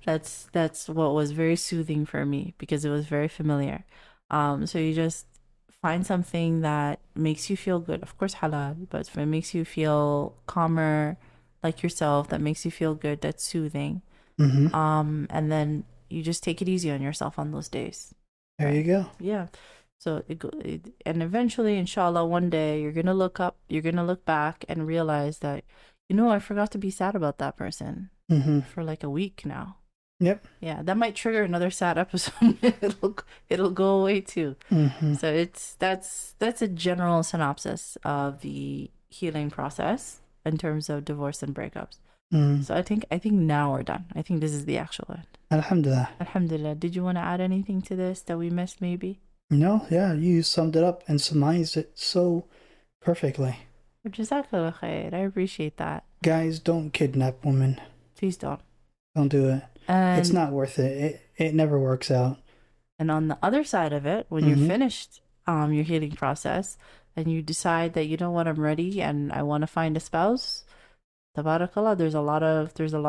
That's what was very soothing for me because it was very familiar. So you just find something that makes you feel good. Of course, halal, but if it makes you feel calmer, like yourself, that makes you feel good, that's soothing. And then you just take it easy on yourself on those days. There you go. Yeah. So and eventually, inshallah, one day you're gonna look up, you're gonna look back and realize that, you know, I forgot to be sad about that person for like a week now. Yep. Yeah, that might trigger another sad episode. it'll go away too. So that's a general synopsis of the healing process in terms of divorce and breakups. So I think now we're done. I think this is the actual end. Alhamdulillah. Alhamdulillah. Did you want to add anything to this that we missed maybe? No, yeah, you summed it up and surmised it so perfectly. Jazakallah khair. I appreciate that. Guys, don't kidnap women. Please don't. Don't do it. And it's not worth it. It never works out. And on the other side of it, when you're finished your healing process and you decide that, you know what, I'm ready and I want to find a spouse, tabarakallah, there's a lot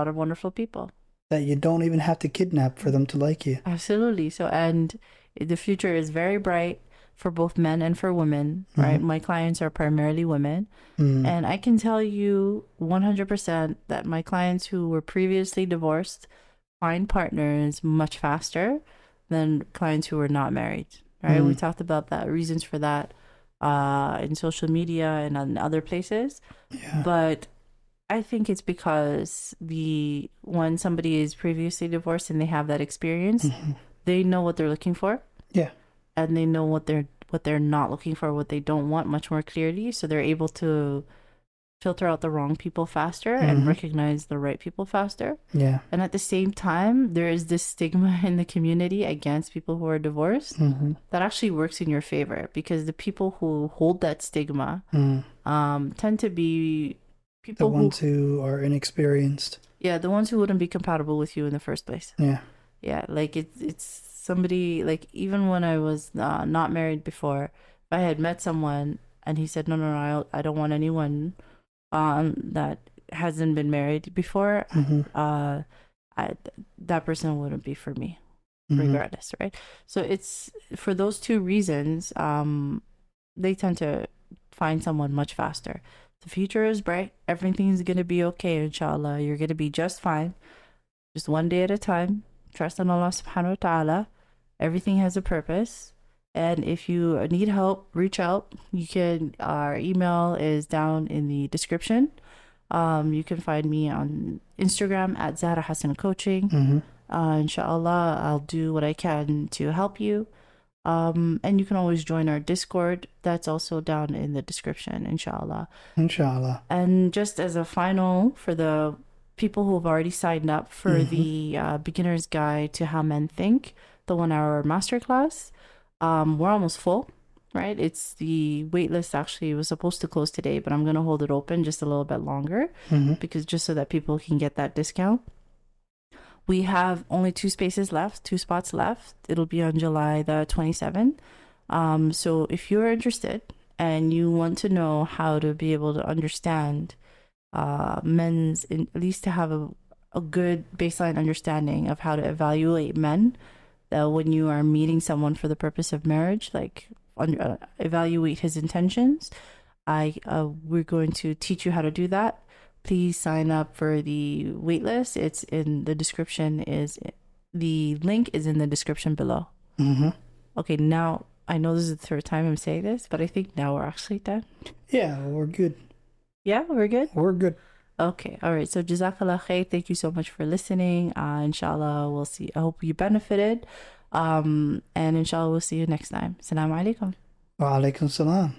of wonderful people that you don't even have to kidnap for them to like you. Absolutely. So, and the future is very bright for both men and for women, right? My clients are primarily women. And I can tell you 100% that my clients who were previously divorced find partners much faster than clients who were not married, right? We talked about that, reasons for that in social media and on other places. Yeah. But I think it's because when somebody is previously divorced and they have that experience, they know what they're looking for. Yeah. And they know what they're not looking for, what they don't want much more clearly. So they're able to filter out the wrong people faster and recognize the right people faster. Yeah. And at the same time, there is this stigma in the community against people who are divorced that actually works in your favor, because the people who hold that stigma tend to be people the ones who are inexperienced. Yeah, the ones who wouldn't be compatible with you in the first place. Yeah. Yeah, like it's somebody, like even when I was not married before, if I had met someone and he said, no, I don't want anyone that hasn't been married before, that person wouldn't be for me, regardless, right? So it's for those two reasons, they tend to find someone much faster. The future is bright. Everything's going to be okay, inshallah. You're going to be just fine. Just one day at a time. Trust in Allah subhanahu wa ta'ala. Everything has a purpose. And if you need help, reach out. Our email is down in the description. You can find me on Instagram at Zahra Hassan Coaching. Inshallah, I'll do what I can to help you. And you can always join our Discord. That's also down in the description, inshallah. Inshallah. And just as a final, for the people who have already signed up for the beginner's guide to how men think, the 1-hour masterclass, we're almost full, right? It's the wait list actually was supposed to close today, but I'm going to hold it open just a little bit longer because just so that people can get that discount. We have only 2 spots left. It'll be on July the 27th. So if you're interested and you want to know how to be able to understand at least to have a good baseline understanding of how to evaluate men, when you are meeting someone for the purpose of marriage, like evaluate his intentions, we're going to teach you how to do that. Please sign up for the waitlist. It's in the description. The link is in the description below. Okay, now I know this is the third time I'm saying this, but I think now we're actually done. Yeah, we're good. Yeah, we're good. We're good. Okay, all right. So Jazakallah khair. Thank you so much for listening. Inshallah, we'll see. I hope you benefited. And inshallah, we'll see you next time. Assalamu alaikum. Wa alaikum salam.